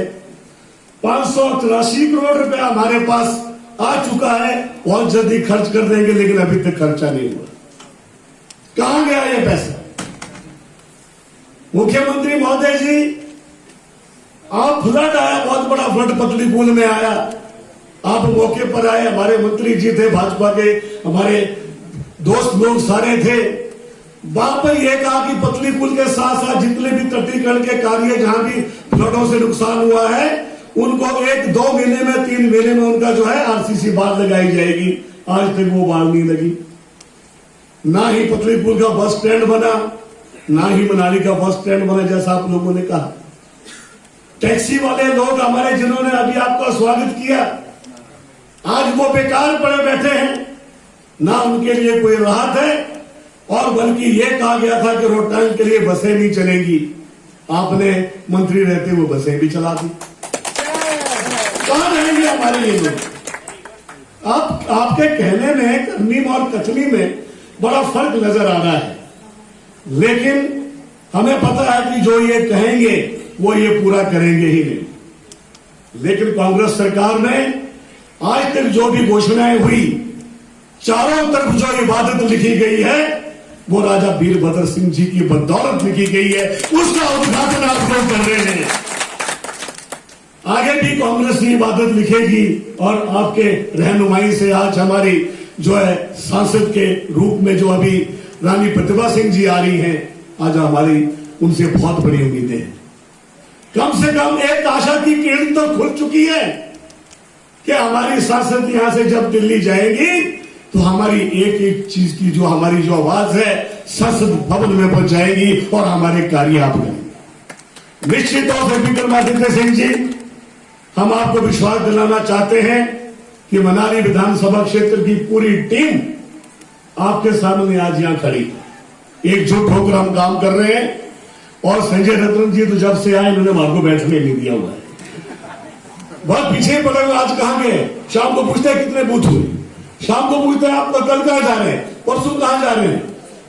[SPEAKER 9] 583 करोड़ रुपया हमारे पास आ चुका है, बहुत जल्दी खर्च कर देंगे, लेकिन अभी तक खर्चा नहीं हुआ। कहां गया ये पैसा? मुख्यमंत्री महोदय जी, आप फ्लड आया, बहुत बड़ा फ्लड पतली पुल में आया, आप मौके पर आए, हमारे मंत्री जी थे भाजपा के, हमारे दोस्त लोग सारे थे, वहां पर यह कहा कि पतली पुल के साथ साथ जितने भी तटीकरण के कार्य जहां भी फ्लडों से नुकसान हुआ है, उनको 1-2 महीने में 3 महीने में उनका जो है आरसीसी बाढ़ लगाई जाएगी। आज तक वो बाढ़ नहीं लगी, ना ही पतली पुल का बस स्टैंड बना, ना ही मनाली का बस स्टैंड बना, जैसा आप लोगों ने कहा। टैक्सी वाले लोग हमारे, जिन्होंने अभी आपका स्वागत किया, आज वो बेकार पड़े बैठे हैं, ना उनके लिए कोई राहत है, और बल्कि ये कहा गया था कि रोहतांग के लिए बसें नहीं चलेंगी, आपने मंत्री रहते हुए बसें भी चला दी। कहां रहेंगे हमारे ये लोग? आपके कहने में, करनी में और कथनी में बड़ा फर्क नजर आ रहा है, लेकिन हमें पता है कि जो ये कहेंगे वो ये पूरा करेंगे ही नहीं। लेकिन कांग्रेस सरकार में आज तक जो भी घोषणाएं हुई, चारों तरफ जो इबादत लिखी गई है, वो राजा वीरभद्र सिंह जी की बदौलत लिखी गई है, उसका उद्घाटन आप लोग कर रहे हैं। आगे भी कांग्रेस की इबादत लिखेगी, और आपके रहनुमाई से आज हमारी जो है सांसद के रूप में जो अभी रानी प्रतिभा सिंह जी आ रही हैं, आज हमारी उनसे बहुत बड़ी उम्मीदें हैं। कम से कम एक आशा की किरण तो खुल चुकी है कि हमारी सांसद यहां से जब दिल्ली जाएंगी तो हमारी एक एक चीज की जो हमारी जो आवाज है संसद भवन में पहुंच जाएगी, और हमारे कार्य आप करेंगे। निश्चित तौर से विक्रमादित्य सिंह जी, हम आपको विश्वास दिलाना चाहते हैं कि मनाली विधानसभा क्षेत्र की पूरी टीम आपके सामने आज यहां खड़ी, एकजुट होकर हम काम कर रहे हैं। और संजय रतन जी तो जब से आए, इन्होंने हमारे को बैठने नहीं दिया हुआ है, बहुत पीछे पड़े हुए। आज कहां गए? शाम को पूछते हैं कितने बूथ हुए, शाम को पूछते हैं आप कल कहां जा रहे हैं, परसों कहां जा रहे हैं,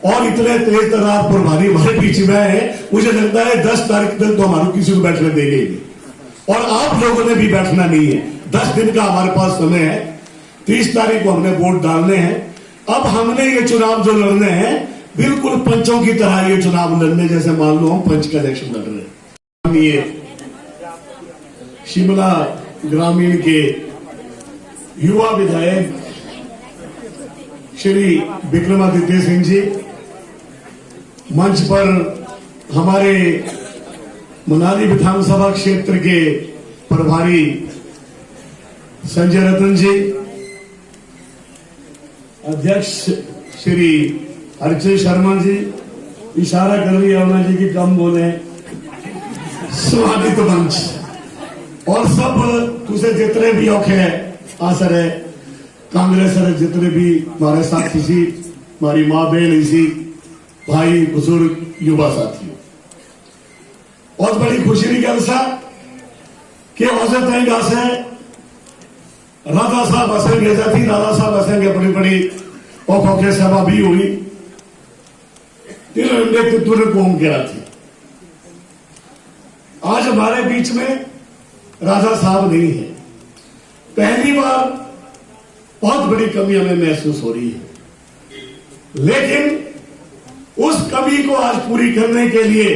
[SPEAKER 9] और इतने तेज तरार प्रभारी हमारे बीच में है। मुझे लगता है 10 तारीख तक तो हमारे किसी को बैठने देंगे ही नहीं, और आप लोगों ने भी बैठना नहीं है। 10 दिन का हमारे पास समय है, 30 तारीख को हमने वोट डालने हैं। अब हमने ये चुनाव जो लड़ने हैं, बिल्कुल पंचों की तरह ये चुनाव लड़ने, जैसे मान लो हम पंच का इलेक्शन लड़ रहे हैं। ये शिमला ग्रामीण के युवा विधायक श्री विक्रमादित्य सिंह जी, मंच पर हमारे मनाली विधानसभा क्षेत्र के प्रभारी संजय रतन जी, अध्यक्ष श्री हरचंद शर्मा जी, इशारा कर रही है जी की कम बोले, स्वागत मंच, और सब तुझे जितने भी औखे आसर है कांग्रेस जितने भी हमारे साथी सी, हमारी माँ बहन इसी, भाई बुजुर्ग युवा साथियों, बहुत बड़ी खुशी की गल सा कि औसत से राधा साहब हसेंगे जाती, राधा साहब हसेंगे बड़ी बड़ी औखे सभा भी हुई, नेतृत्व ने कौम गिरा थी। आज हमारे बीच में राजा साहब नहीं है, पहली बार बहुत बड़ी कमी हमें महसूस हो रही है, लेकिन उस कमी को आज पूरी करने के लिए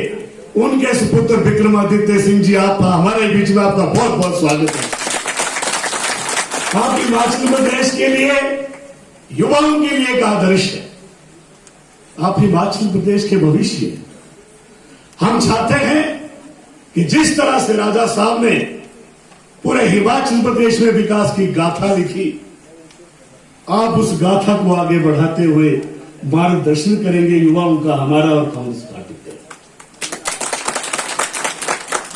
[SPEAKER 9] उनके सुपुत्र विक्रमादित्य सिंह जी, आप हमारे बीच में, आपका बहुत बहुत स्वागत है। आप हिमाचल प्रदेश के लिए, युवाओं के लिए एक आदर्श है। आप हिमाचल प्रदेश के भविष्य हैं। हम चाहते हैं कि जिस तरह से राजा साहब ने पूरे हिमाचल प्रदेश में विकास की गाथा लिखी, आप उस गाथा को आगे बढ़ाते हुए मार्गदर्शन करेंगे युवाओं का, हमारा और कांग्रेस पार्टी का।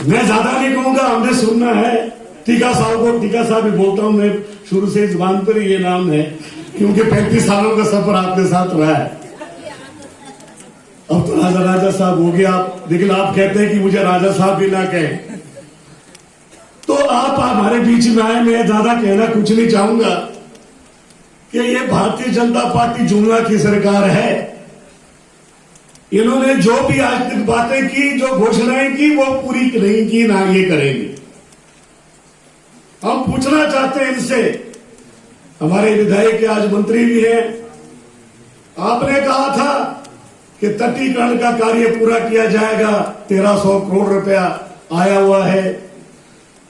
[SPEAKER 9] मैं ज्यादा नहीं कहूंगा, हमने सुनना है टीका साहब को, टीका साहब भी बोलता हूं मैं, शुरू से जुबान पर ही ये नाम है, क्योंकि 35 सालों का सफर आपके साथ रहा है। अब तो राजा साहब हो गया आप, लेकिन आप कहते हैं कि मुझे राजा साहब भी ना कहें, तो आप हमारे बीच में आए। मैं ज्यादा कहना कुछ नहीं चाहूंगा कि ये भारतीय जनता पार्टी जुमला की सरकार है। इन्होंने जो भी आज तक बातें की, जो घोषणाएं की, वो पूरी नहीं की, ना ये करेंगे। हम पूछना चाहते हैं इनसे, हमारे विधायक के आज मंत्री भी हैं, आपने कहा था कि तटीकरण का कार्य पूरा किया जाएगा, 1300 करोड़ रुपया आया हुआ है,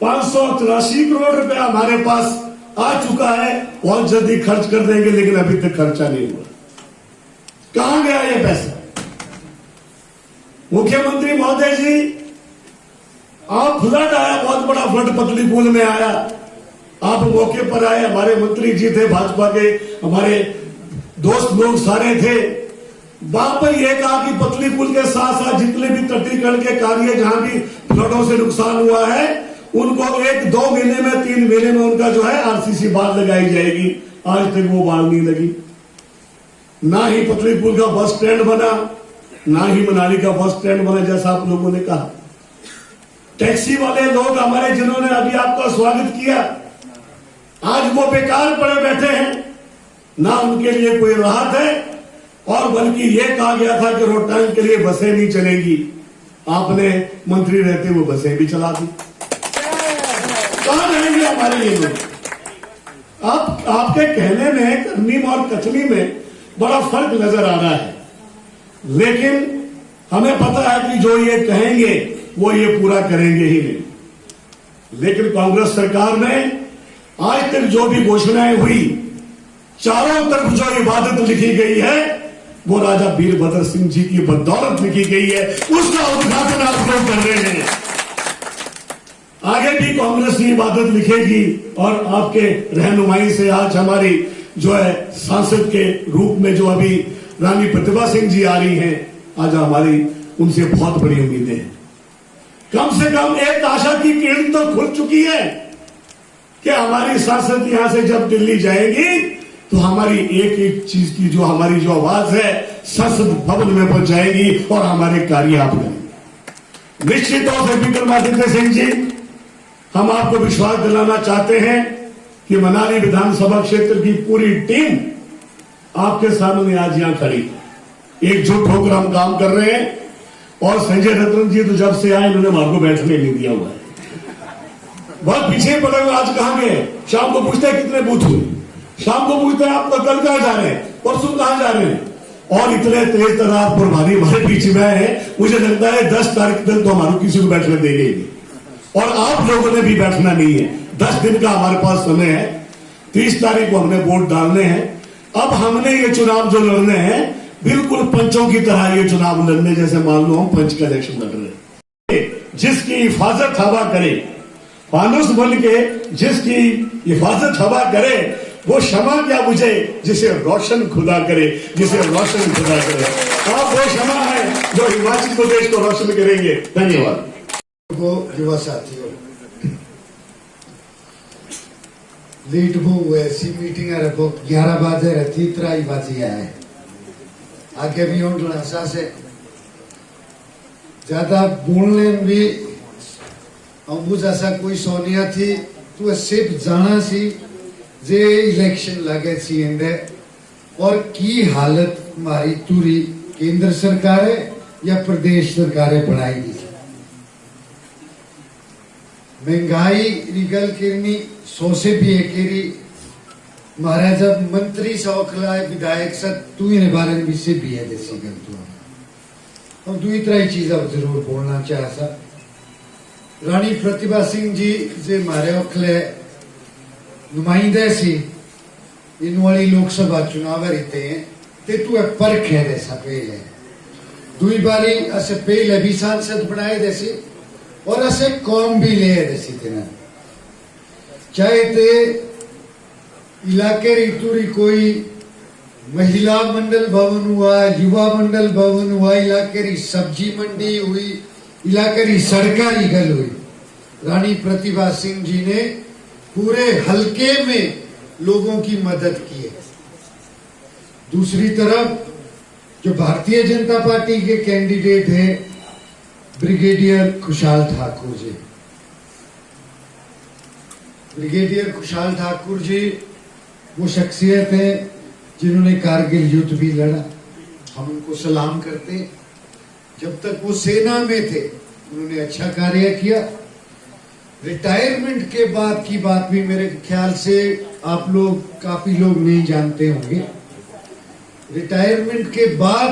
[SPEAKER 9] 583 करोड़ रुपया हमारे पास आ चुका है, बहुत जल्दी खर्च कर देंगे, लेकिन अभी तक खर्चा नहीं हुआ। कहां गया ये पैसा? मुख्यमंत्री महोदय जी, आप फ्लड आया, बहुत बड़ा फ्लड पतली पुल में आया, आप मौके पर आए, हमारे मंत्री जी थे भाजपा के, हमारे दोस्त लोग सारे थे, वहां पर यह कहा कि पतली पुल के साथ साथ जितने भी तटीकरण के कार्य जहां भी फ्लडों से नुकसान हुआ है, उनको 1-2 महीने में, 3 महीने में उनका जो है आरसीसी बाढ़ लगाई जाएगी। आज तक वो बाढ़ नहीं लगी। ना ही पतली पुल का बस स्टैंड बना, ना ही मनाली का बस स्टैंड बना, जैसा आप लोगों ने कहा। टैक्सी वाले लोग हमारे, जिन्होंने अभी आपका स्वागत किया, आज वो बेकार पड़े बैठे हैं, ना उनके लिए कोई राहत है, और बल्कि यह कहा गया था कि रोहतांग के लिए बसें नहीं चलेंगी। आपने मंत्री रहते वो बसें भी चला दी। कहां रहेंगे हमारे ये लोग? आपके कहने में, करनी में और कथनी में बड़ा फर्क नजर आ रहा है, लेकिन हमें पता है कि जो ये कहेंगे वो ये पूरा करेंगे ही नहीं। लेकिन कांग्रेस सरकार ने आज तक जो भी घोषणाएं हुई, चारों तरफ जो इबादत लिखी गई है, वो राजा वीरभद्र सिंह जी की बदौलत लिखी गई है, उसका उद्घाटन आप लोग कर रहे हैं। आगे भी कांग्रेस की इबादत लिखेगी, और आपके रहनुमाई से आज हमारी जो है सांसद के रूप में जो अभी रानी प्रतिभा सिंह जी आ रही हैं, आज हमारी उनसे बहुत बड़ी उम्मीदें हैं। कम से कम एक आशा की किरण तो खुल चुकी है कि हमारी सांसद यहां से जब दिल्ली जाएंगी तो हमारी एक एक चीज की जो हमारी जो आवाज है संसद भवन में पहुंचाएगी, और हमारे कार्य आप करेंगे। निश्चित तौर से विक्रमादित्य सिंह जी, हम आपको विश्वास दिलाना चाहते हैं कि मनाली विधानसभा क्षेत्र की पूरी टीम आपके सामने आज यहां खड़ी, एकजुट होकर हम काम कर रहे हैं। और संजय रतन जी तो जब से आए, इन्होंने हमारे को बैठने नहीं दिया हुआ है, बहुत पीछे पड़े हुए। आज कहां गए? शाम को पूछते हैं कितने बूथ हुए, शाम को पूछते हैं आप कल कहां जा रहे हैं, परसों कहां जा रहे हैं, और इतने तेज तरार प्रभारी हमारे बीच में है। मुझे लगता है 10 तारीख तक तो हमारे किसी को बैठने देंगे ही नहीं, और आप लोगों ने भी बैठना नहीं है। 10 दिन का हमारे पास समय है, 30 तारीख को हमने वोट डालने हैं। अब हमने ये चुनाव जो लड़ने हैं, बिल्कुल पंचों की तरह ये चुनाव लड़ने, जैसे मान लो हम पंच का इलेक्शन लड़ रहे हैं। जिसकी हिफाजत हवा करे, फानुस बन के जिसकी हिफाजत हवा करे, वो क्षमा क्या बुझे जिसे रोशन खुदा करे, जिसे रोशन खुदा करे। आप वो क्षमा है जो हिमाचल प्रदेश को रोशन करेंगे। धन्यवाद।
[SPEAKER 10] युवा साथियों, लेट वो ऐसी मीटिंग रखो 11 बजे रहती, 3 बजे आए, आगे भी उठना से ज्यादा बोलने में भी अबू जैसा कोई सोनिया थी, तो सिर्फ जाना सी जे इलेक्शन लगे सी इंदे, और की हालत हमारी पूरी केंद्र सरकार है या प्रदेश सरकारें बढ़ाएगी। महंगाई रिगल करनी 100 से भी एकेरी, हमारा जब मंत्री सौखला विधायक सब तू इन बारे में से भी है जैसी गलत और दुई तरह चीज अब जरूर बोलना चाहता। रानी प्रतिभा सिंह जी जे मारे अखले नुमाइंदे सी इन वाली लोकसभा चुनाव रहते हैं ते तू एक परख है जैसा पहले दुई बारी असे पहले भी सांसद बनाए जैसे और असे कौम भी ले जैसी तेना चाहे ते इलाके ऋतुरी कोई महिला मंडल भवन हुआ, युवा मंडल भवन हुआ, इलाके री सब्जी मंडी हुई, इलाके री सरकारी गल हुई, रानी प्रतिभा सिंह जी ने पूरे हलके में लोगों की मदद की है। दूसरी तरफ जो भारतीय जनता पार्टी के कैंडिडेट हैं ब्रिगेडियर खुशहाल ठाकुर जी, ब्रिगेडियर खुशहाल ठाकुर जी वो शख्सियत है जिन्होंने कारगिल युद्ध भी लड़ा, हम उनको सलाम करते। जब तक वो सेना में थे उन्होंने अच्छा कार्य किया। रिटायरमेंट के बाद की बात भी मेरे ख्याल से आप लोग काफी लोग नहीं जानते होंगे। रिटायरमेंट के बाद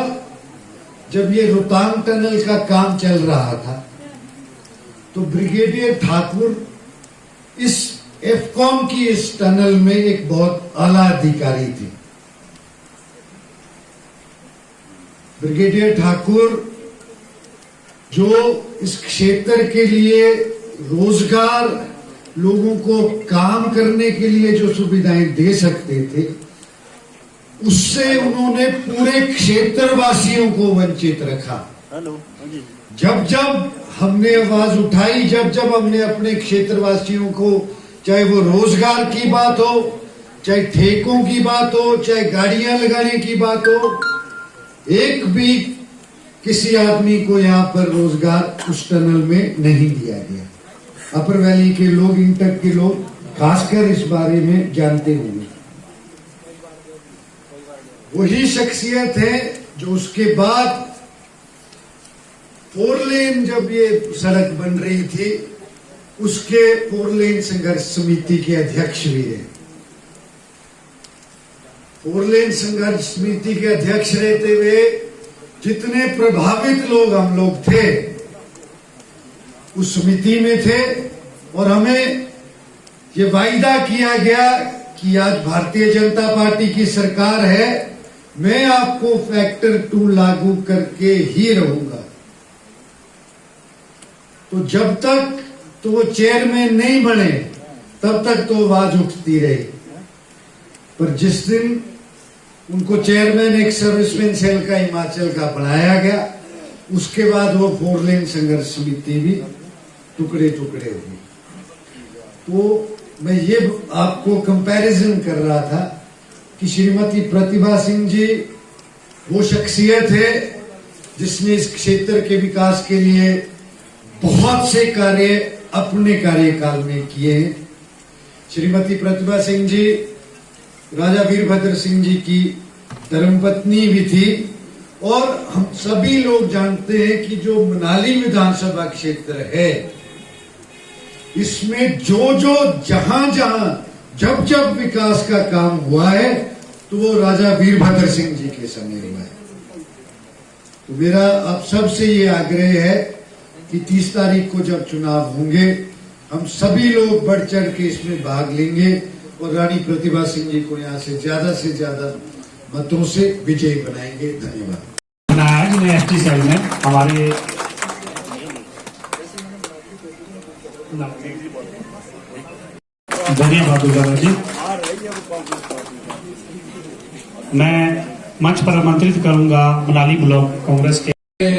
[SPEAKER 10] जब ये रोहतांग टनल का काम चल रहा था तो ब्रिगेडियर ठाकुर इस एफकॉम की इस टनल में एक बहुत आला अधिकारी थे। ब्रिगेडियर ठाकुर जो इस क्षेत्र के लिए रोजगार, लोगों को काम करने के लिए जो सुविधाएं दे सकते थे उससे उन्होंने पूरे क्षेत्रवासियों को वंचित रखा। जब जब हमने आवाज उठाई, जब जब हमने अपने क्षेत्रवासियों को, चाहे वो रोजगार की बात हो, चाहे ठेकों की बात हो, चाहे गाड़ियां लगाने की बात हो, एक भी किसी आदमी को यहाँ पर रोजगार उस टनल में नहीं दिया गया। अपर वैली के लोग, इंटक के लोग खासकर इस बारे में जानते होंगे। वही शख्सियत है जो उसके बाद 4 लेन जब ये सड़क बन रही थी उसके 4 लेन संघर्ष समिति के अध्यक्ष भी रहे। 4 लेन संघर्ष समिति के अध्यक्ष रहते हुए जितने प्रभावित लोग हम लोग थे उस समिति में थे और हमें ये वायदा किया गया कि आज भारतीय जनता पार्टी की सरकार है, मैं आपको फैक्टर 2 लागू करके ही रहूंगा। तो जब तक तो वो चेयरमैन नहीं बने तब तक तो आवाज उठती रही, पर जिस दिन उनको चेयरमैन एक सर्विसमैन सेल का हिमाचल का बनाया गया उसके बाद वो 4 लेन संघर्ष समिति भी टुकड़े टुकड़े हुई। तो मैं ये आपको कंपैरिजन कर रहा था कि श्रीमती प्रतिभा सिंह जी वो शख्सियत है जिसने इस क्षेत्र के विकास के लिए बहुत से कार्य अपने कार्यकाल में किए हैं। श्रीमती प्रतिभा सिंह जी राजा वीरभद्र सिंह जी की धर्मपत्नी भी थी और हम सभी लोग जानते हैं कि जो मनाली विधानसभा क्षेत्र है इसमें जो जो जहां जहां जब जब विकास का काम हुआ है तो वो राजा वीरभद्र सिंह जी के समय हुआ है। तो मेरा आप सबसे ये आग्रह है कि 30 तारीख को जब चुनाव होंगे हम सभी लोग बढ़ चढ़ के इसमें भाग लेंगे और रानी प्रतिभा सिंह जी को यहाँ से ज्यादा मतों से विजयी बनाएंगे। धन्यवाद।
[SPEAKER 1] जिन्हें एसटी साइड में हमारे धन्यवाद उजाला जी। मैं मंच पर आमंत्रित करूंगा मनाली ब्लॉक कांग्रेस के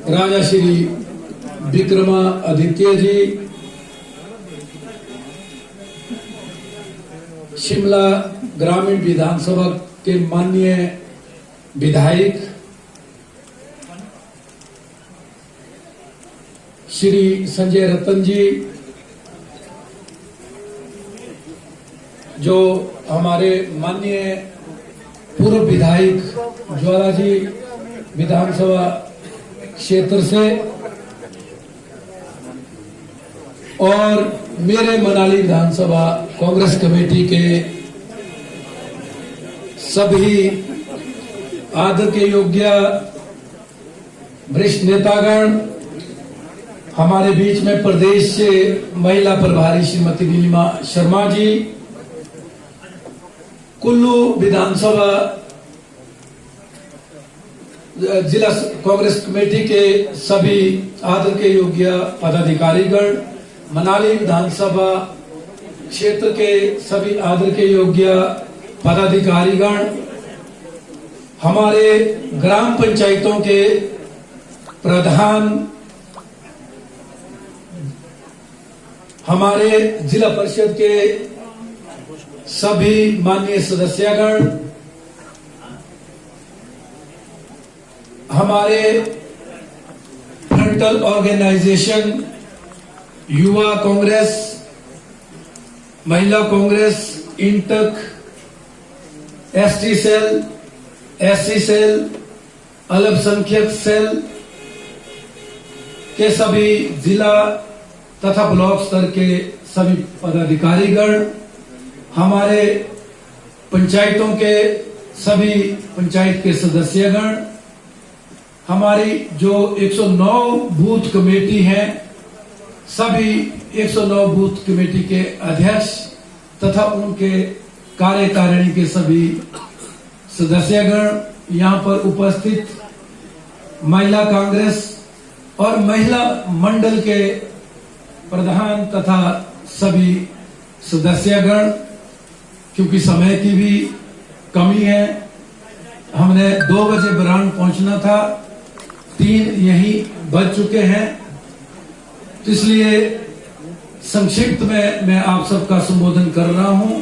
[SPEAKER 11] राजा श्री विक्रमादित्य जी, शिमला ग्रामीण विधानसभा के माननीय विधायक श्री संजय रतन जी, जो हमारे माननीय पूर्व विधायक ज्वाला जी विधानसभा क्षेत्र से, और मेरे मनाली विधानसभा कांग्रेस कमेटी के सभी आदर के योग्य वरिष्ठ नेतागण, हमारे बीच में प्रदेश से महिला प्रभारी श्रीमती नीलिमा शर्मा जी, कुल्लू विधानसभा जिला कांग्रेस कमेटी के सभी आदर के योग्य पदाधिकारीगण, मनाली विधानसभा क्षेत्र के सभी आदर के योग्य पदाधिकारीगण, हमारे ग्राम पंचायतों के प्रधान, हमारे जिला परिषद के सभी माननीय सदस्यगण, हमारे फ्रंटल ऑर्गेनाइजेशन, युवा कांग्रेस, महिला Congress, INTUC, ST cell, SC cell, अल्पसंख्यक सेल के सभी जिला तथा ब्लॉक स्तर के सभी पदाधिकारीगण, हमारे पंचायतों के सभी पंचायत के सदस्यगण, हमारी जो 109 बूथ कमेटी है, सभी 109 बूथ कमेटी के अध्यक्ष तथा उनके कार्यकारिणी के सभी सदस्यगण, यहाँ पर उपस्थित महिला कांग्रेस और महिला मंडल के प्रधान तथा सभी सदस्यगण, क्योंकि समय की भी कमी है, हमने 2 बजे बरान पहुंचना था, 3 यहीं बज चुके हैं, तो इसलिए संक्षिप्त में मैं आप सबका संबोधन कर रहा हूं।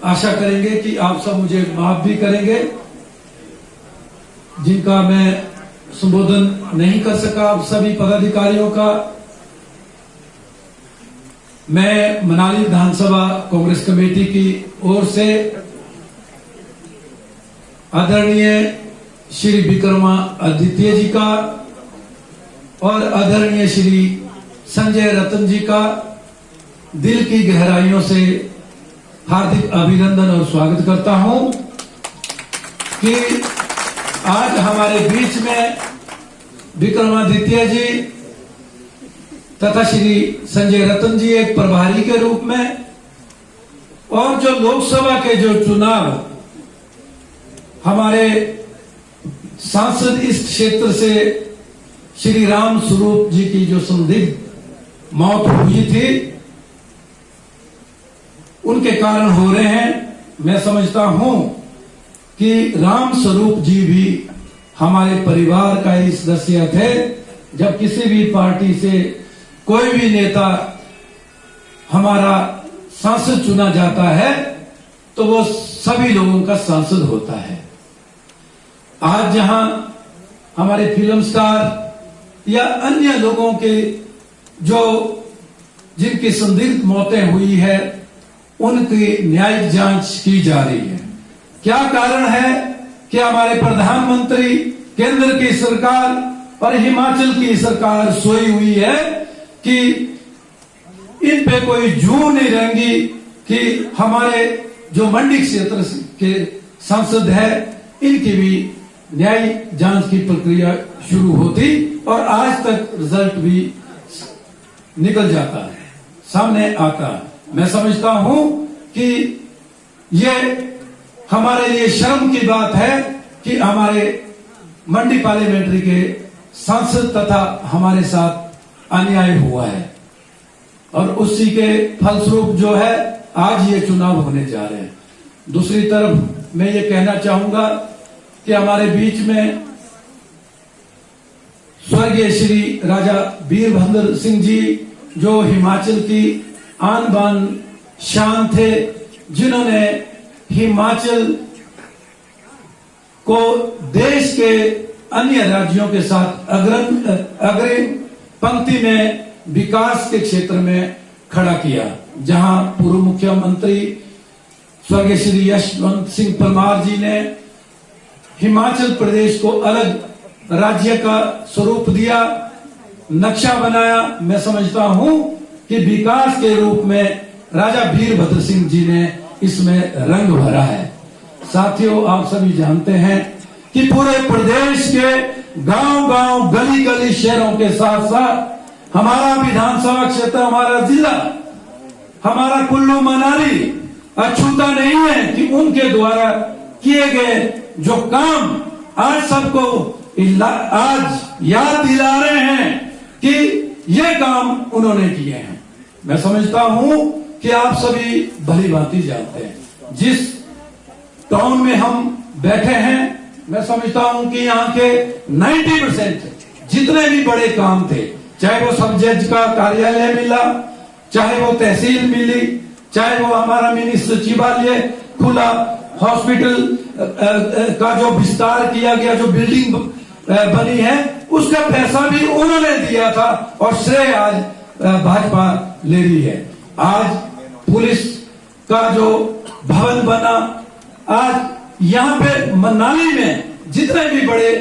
[SPEAKER 11] आशा करेंगे कि आप सब मुझे माफ भी करेंगे जिनका मैं संबोधन नहीं कर सका आप सभी पदाधिकारियों का। मैं मनाली विधानसभा कांग्रेस कमेटी की ओर से आदरणीय श्री विक्रमा आदित्य जी का और आदरणीय श्री संजय रतन जी का दिल की गहराइयों से हार्दिक अभिनंदन और स्वागत करता हूं कि आज हमारे बीच में विक्रमादित्य जी तथा श्री संजय रतन जी एक प्रभारी के रूप में, और जो लोकसभा के जो चुनाव हमारे सांसद इस क्षेत्र से श्री राम स्वरूप जी की जो संदिग्ध मौत हुई थी, उनके कारण हो रहे हैं। मैं समझता हूं कि राम स्वरूप जी भी हमारे परिवार का ही सदस्य थे। जब किसी भी पार्टी से कोई भी नेता हमारा सांसद चुना जाता है तो वो सभी लोगों का सांसद होता है। आज जहां हमारे फिल्म स्टार या अन्य लोगों के जो जिनकी संदिग्ध मौतें हुई है, उनकी न्यायिक जांच की जा रही है। क्या कारण है कि हमारे प्रधानमंत्री, केंद्र की सरकार और हिमाचल की सरकार सोई हुई है कि इन पे कोई जू नहीं रहेंगी कि हमारे जो मंडी क्षेत्र के सांसद है इनकी भी न्यायिक जांच की प्रक्रिया शुरू होती और आज तक रिजल्ट भी निकल जाता है, सामने आता है। मैं समझता हूं कि ये हमारे लिए शर्म की बात है कि हमारे मंडी पार्लियामेंट्री के सांसद तथा हमारे साथ अन्याय हुआ है, और उसी के फलस्वरूप जो है आज ये चुनाव होने जा रहे हैं। दूसरी तरफ मैं ये कहना चाहूंगा कि हमारे बीच में स्वर्गीय श्री राजा वीरभद्र सिंह जी, जो हिमाचल की आन बान शान थे, जिन्होंने हिमाचल को देश के अन्य राज्यों के साथ अग्रिम पंक्ति में विकास के क्षेत्र में खड़ा किया। जहां पूर्व मुख्यमंत्री स्वर्गीय श्री यशवंत सिंह परमार जी ने हिमाचल प्रदेश को अलग राज्य का स्वरूप दिया, नक्शा बनाया। मैं समझता हूं कि विकास के रूप में राजा वीरभद्र सिंह जी ने इसमें रंग भरा है। साथियों, आप सभी जानते हैं कि पूरे प्रदेश के गांव-गांव, गली-गली, शहरों के साथ साथ हमारा विधानसभा क्षेत्र, हमारा जिला, हमारा कुल्लू मनाली अछूता नहीं है कि उनके द्वारा किए गए जो काम आज सबको आज याद दिला रहे हैं कि ये काम उन्होंने किए हैं। मैं समझता हूं कि आप सभी भली भांति जानते हैं जिस टाउन में हम बैठे हैं। मैं समझता हूं कि यहाँ के 90% जितने भी बड़े काम थे, चाहे वो सब जज का कार्यालय मिला, चाहे वो तहसील मिली, चाहे वो हमारा मिनी सचिवालय खुला, हॉस्पिटल का जो विस्तार किया गया, जो बिल्डिंग बनी है, उसका पैसा भी उन्होंने दिया था और श्रेय आज भाजपा ले रही है। आज पुलिस का जो भवन बना, आज यहाँ पे मनाली में जितने भी बड़े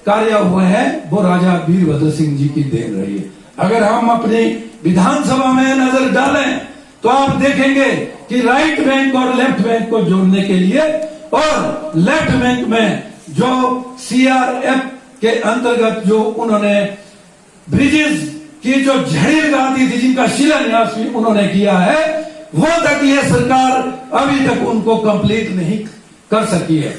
[SPEAKER 11] कार्य हुए हैं वो राजा वीरभद्र सिंह जी की देन रही है। अगर हम अपनी विधानसभा में नजर डालें तो आप देखेंगे कि राइट बैंक और लेफ्ट बैंक को जोड़ने के लिए और लेफ्ट बैंक में जो CRF के अंतर्गत जो उन्होंने ब्रिजेस की जो झड़ी लगाती थी, जिनका शिलान्यास भी उन्होंने किया है, वो तक ये सरकार अभी तक उनको कंप्लीट नहीं कर सकी है।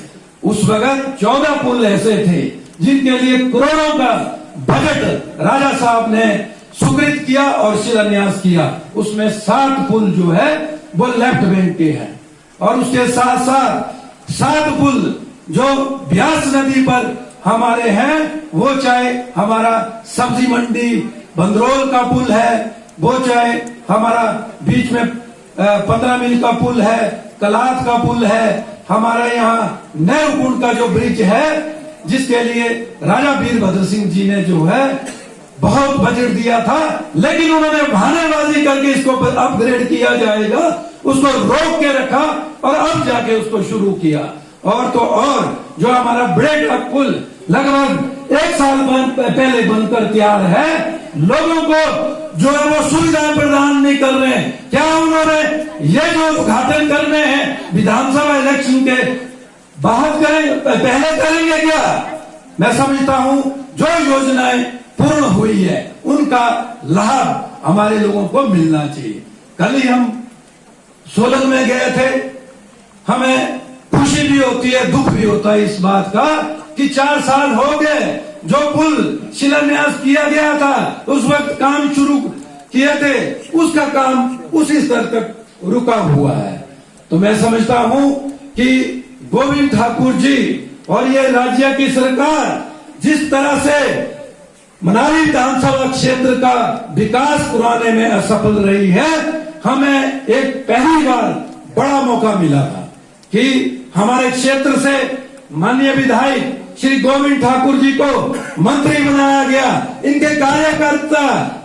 [SPEAKER 11] उस वक्त 14 पुल ऐसे थे जिनके लिए करोड़ों का बजट राजा साहब ने स्वीकृत किया और शिलान्यास किया। उसमें 7 पुल जो है वो लेफ्ट बैंक के हैं और उसके साथ साथ 7 पुल जो ब्यास नदी पर हमारे हैं, वो चाहे हमारा सब्जी मंडी बंदरोल का पुल है, वो चाहे हमारा बीच में 15 मील का पुल है, कलाथ का पुल है, हमारा यहाँ नेहरूकुंड का जो ब्रिज है, जिसके लिए राजा वीरभद्र सिंह जी ने जो है बहुत बजट दिया था, लेकिन उन्होंने बहानेबाजी करके इसको अपग्रेड किया जाएगा, उसको रोक के रखा और अब जाके उसको शुरू किया। और तो और जो हमारा ब्रेड का पुल लगभग 1 साल पहले बनकर तैयार है, लोगों को जो है वो सुविधाएं प्रदान नहीं कर रहे हैं। क्या उन्होंने ये जो उद्घाटन करने हैं विधानसभा इलेक्शन के बाद करें, पहले करेंगे क्या? मैं समझता हूं जो योजनाएं पूर्ण हुई है उनका लाभ हमारे लोगों को मिलना चाहिए। कल ही हम सोलन में गए थे, हमें खुशी भी होती है, दुख भी होता है इस बात का कि 4 साल हो गए जो पुल शिलान्यास किया गया था, उस वक्त काम शुरू किए थे, उसका काम उसी स्तर तक रुका हुआ है। तो मैं समझता हूं कि गोविंद ठाकुर जी और ये राज्य की सरकार जिस तरह से मनाली विधानसभा क्षेत्र का विकास कराने में असफल रही है, हमें एक पहली बार बड़ा मौका मिला था कि हमारे क्षेत्र से माननीय विधायक श्री गोविंद ठाकुर जी को मंत्री बनाया गया। इनके कार्यकर्ता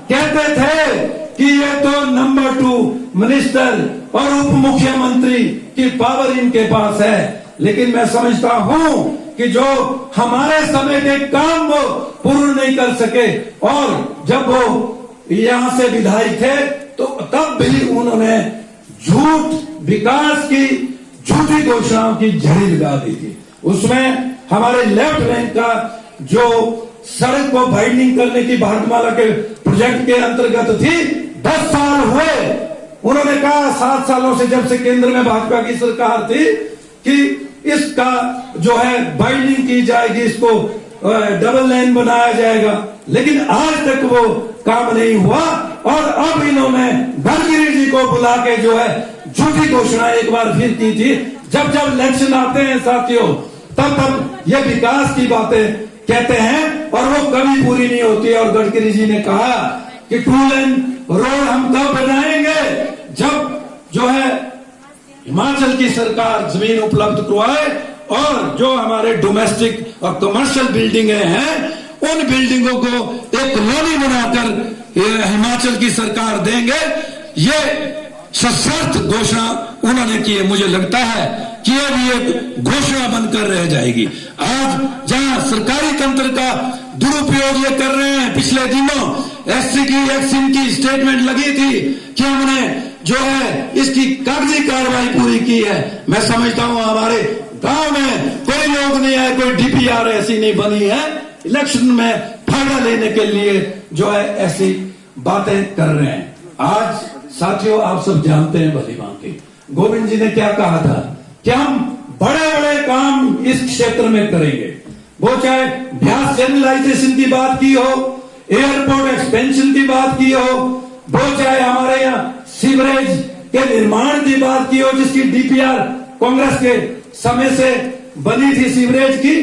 [SPEAKER 11] कहते थे कि ये तो नंबर 2 मिनिस्टर और उप मुख्यमंत्री की पावर इनके पास है, लेकिन मैं समझता हूं कि जो हमारे समय के काम वो पूर्ण नहीं कर सके और जब वो यहां से विधायक थे तो तब भी उन्होंने झूठ विकास की झूठी घोषणाओं की झड़ी लगा दी थी। उसमें हमारे लेफ्ट बैंक का जो सड़क को वाइडनिंग करने की भारतमाला के प्रोजेक्ट के अंतर्गत थी, 10 साल हुए। उन्होंने कहा 7 सालों से जब से केंद्र में भाजपा की सरकार थी कि इसका जो है वाइडनिंग की जाएगी, इसको डबल लाइन बनाया जाएगा, लेकिन आज तक वो काम नहीं हुआ। और अब इन्होंने गडकरी जी को बुला के जो है झूठी घोषणा एक बार फिर की थी। जब जब इलेक्शन आते हैं साथियों, तब तब ये विकास की बातें कहते हैं और वो कभी पूरी नहीं होती। और गडकरी जी ने कहा कि 2 लेन रोड हम तब बनाएंगे जब जो है हिमाचल की सरकार जमीन उपलब्ध करवाए और जो हमारे डोमेस्टिक और कमर्शियल बिल्डिंगें हैं उन बिल्डिंगों को एक कॉलोनी बनाकर हिमाचल की सरकार देंगे। ये सशर्त घोषणा उन्होंने की है। मुझे लगता है कि ये भी एक घोषणा बनकर रह जाएगी। आज जहां सरकारी तंत्र का दुरुपयोग ये कर रहे हैं, पिछले दिनों SC की एक सिंह की स्टेटमेंट लगी थी कि हमने जो है इसकी कागजी कार्रवाई पूरी की है। मैं समझता हूं हमारे गांव में कोई लोग नहीं है, कोई डीपीआर ऐसी नहीं बनी है इलेक्शन में फायदा लेने के लिए जो है ऐसी बातें कर रहे हैं। आज साथियों आप सब जानते हैं भली भांति गोविंद जी ने क्या कहा था कि हम बड़े बड़े काम इस क्षेत्र में करेंगे। वो चाहे ब्यास चैनलाइजेशन की बात की हो, एयरपोर्ट एक्सपेंशन की बात की हो, वो चाहे हमारे यहाँ सीवरेज के निर्माण की बात की हो, जिसकी डीपीआर कांग्रेस के समय से बनी थी सीवरेज की,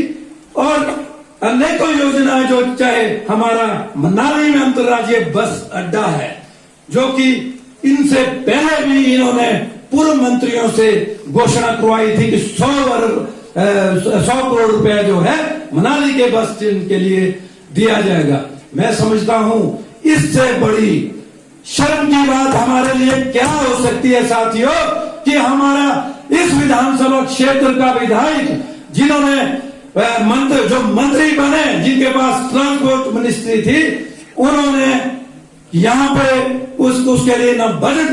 [SPEAKER 11] और अनेकों योजनाएं जो चाहे हमारा मनाली में अंतर्राज्यीय बस अड्डा है, जो कि इनसे पहले भी इन्होंने पूर्व मंत्रियों से घोषणा करवाई थी कि 100 करोड़ रुपया जो है मनाली के बस स्टैंड के लिए दिया जाएगा। मैं समझता हूं इससे बड़ी शर्म की बात हमारे लिए क्या हो सकती है साथियों, कि हमारा इस विधानसभा क्षेत्र का विधायक जिन्होंने जो मंत्री बने, जिनके पास ट्रांसपोर्ट मिनिस्ट्री थी, उन्होंने यहां पे उसके लिए न बजट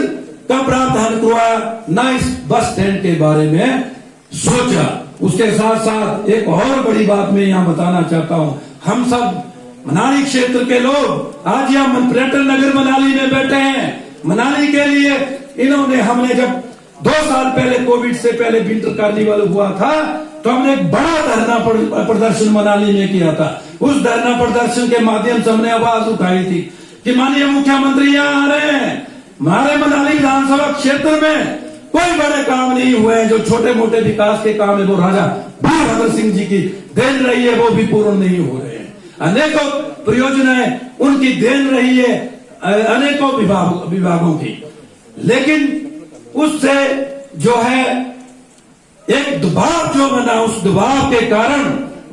[SPEAKER 11] का प्रावधान करवाया, न इस बस स्टैंड के बारे में सोचा। उसके साथ साथ एक और बड़ी बात मैं यहां बताना चाहता हूं, हम सब मनाली क्षेत्र के लोग आज यहाँ पर्यटन नगर मनाली में बैठे हैं। मनाली के लिए इन्होंने, हमने जब 2 साल पहले कोविड से पहले विंटर कार्निवल हुआ था, तो हमने एक बड़ा धरना प्रदर्शन मनाली में किया था। उस धरना प्रदर्शन के माध्यम से हमने आवाज उठाई थी कि माननीय मुख्यमंत्री यहाँ आ रहे हैं, हमारे मनाली विधानसभा क्षेत्र में कोई बड़े काम नहीं हुए हैं, जो छोटे मोटे विकास के काम है वो राजा वीरभद्र सिंह जी की देन रही है, वो भी पूर्ण नहीं हो रहे हैं। अनेकों परियोजनाएं उनकी देन रही है, अनेकों विभागों की, लेकिन उससे जो है एक दबाव जो बना, उस दबाव के कारण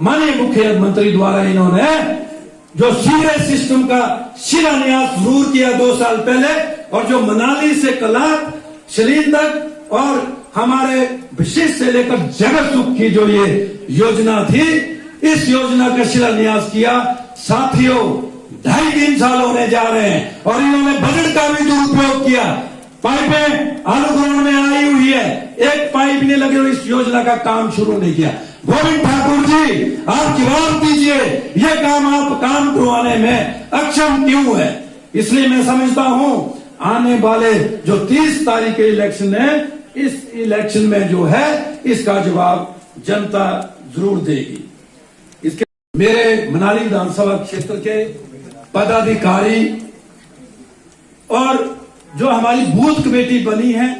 [SPEAKER 11] माननीय मुख्यमंत्री द्वारा इन्होंने जो सीवरेज सिस्टम का शिलान्यास जरूर किया 2 साल पहले, और जो मनाली से कलात शरीर तक और हमारे विशिष्ट से लेकर जगत सुख की जो ये योजना थी, इस योजना का शिलान्यास किया। साथियों 2.5-3 साल होने जा रहे हैं और इन्होंने बजट का भी दुरुपयोग किया। पाइपें आलू ग्राउंड में आई हुई है, एक पाइप नहीं लगे, इस योजना का काम शुरू नहीं किया। गोविंद ठाकुर जी, आप जवाब दीजिए, ये काम आप काम करवाने में अक्षम क्यों है? इसलिए मैं समझता हूं आने वाले जो 30 तारीख के इलेक्शन है, इस इलेक्शन में जो है इसका जवाब जनता जरूर देगी। इसके मेरे मनाली विधानसभा क्षेत्र के पदाधिकारी और जो हमारी बूथ कमेटी बनी है,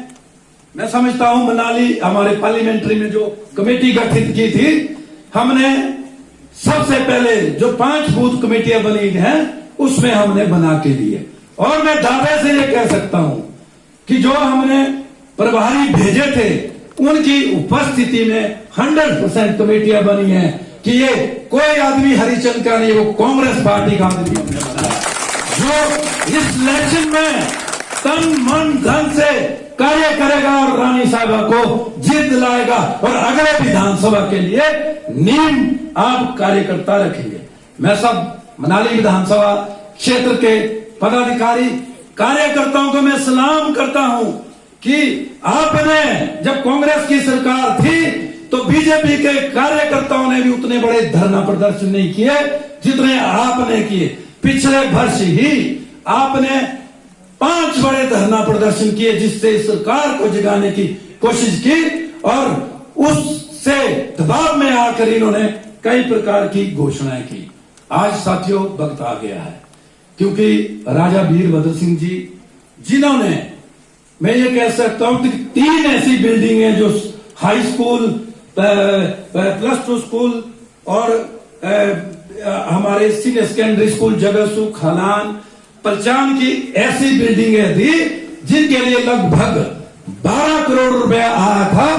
[SPEAKER 11] मैं समझता हूं मनाली हमारे पार्लियामेंट्री में जो कमेटी गठित की थी, हमने सबसे पहले जो 5 बूथ कमेटियां बनी हैं उसमें हमने बना के लिए, और मैं दावे से ये कह सकता हूं कि जो हमने प्रभारी भेजे थे उनकी उपस्थिति में 100% कमेटियां बनी हैं, कि ये कोई आदमी हरिचंद का नहीं, वो कांग्रेस पार्टी का आदमी हमने बनाया, जो इस इलेक्शन में तन मन धन से कार्य करेगा और रानी साहबा को जीत दिलाएगा, और अगले विधानसभा के लिए नींव आप कार्यकर्ता रखेंगे। मैं सब मनाली विधानसभा क्षेत्र के पदाधिकारी कार्यकर्ताओं को मैं सलाम करता हूं कि आपने जब कांग्रेस की सरकार थी तो बीजेपी के कार्यकर्ताओं ने भी उतने बड़े धरना प्रदर्शन नहीं किए जितने आपने किए। पिछले वर्ष ही आपने 5 बड़े धरना प्रदर्शन किए, जिससे सरकार को जगाने की कोशिश की, और उससे दबाव में आकर इन्होंने कई प्रकार की घोषणाएं की। आज साथियों वक्त आ गया है, क्योंकि राजा वीरभद्र सिंह जी, जिन्होंने, मैं ये कह सकता हूं कि 3 ऐसी बिल्डिंग है जो हाई स्कूल, +2 स्कूल और हमारे senior secondary school Jagatsukh, Halan, Palchan की ऐसी बिल्डिंगें थी जिनके लिए लगभग 12 करोड़ रुपया आया था,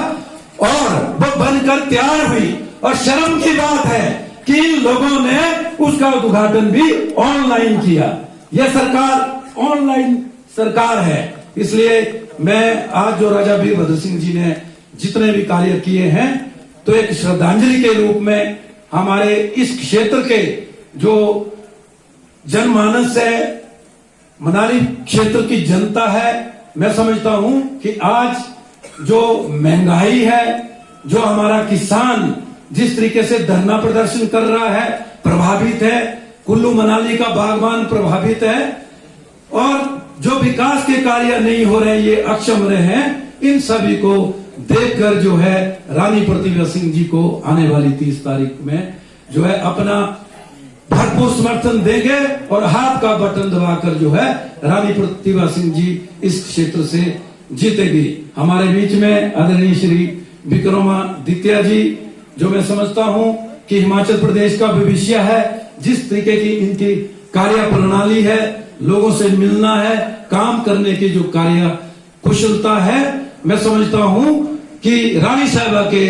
[SPEAKER 11] और वो बनकर तैयार हुई। और शर्म की बात है कि इन लोगों ने उसका उद्घाटन भी ऑनलाइन किया। यह सरकार ऑनलाइन सरकार है। इसलिए मैं आज जो राजा वीरभद्र सिंह जी ने जितने भी कार्य किए हैं, तो एक श्रद्धांजलि के रूप में हमारे इस क्षेत्र के जो जनमानस है, मनाली क्षेत्र की जनता है, मैं समझता हूं कि आज जो महंगाई है, जो हमारा किसान जिस तरीके से धरना प्रदर्शन कर रहा है, प्रभावित है, कुल्लू मनाली का बागवान प्रभावित है, और जो विकास के कार्य नहीं हो रहे, ये अक्षम रहे हैं, इन सभी को देखकर जो है रानी प्रतिभा सिंह जी को आने वाली 30 तारीख में जो है अपना भरपूर समर्थन देंगे और हाथ का बटन दबाकर जो है रानी प्रतिभा सिंह जी इस क्षेत्र से जीतेगी। हमारे बीच में आदरणीय श्री विक्रमादित्य जी, जो मैं समझता हूं कि हिमाचल प्रदेश का भविष्य है, जिस तरीके की इनकी कार्य प्रणाली है, लोगों से मिलना है, काम करने की जो कार्य कुशलता है, मैं समझता हूं कि रानी साहिबा के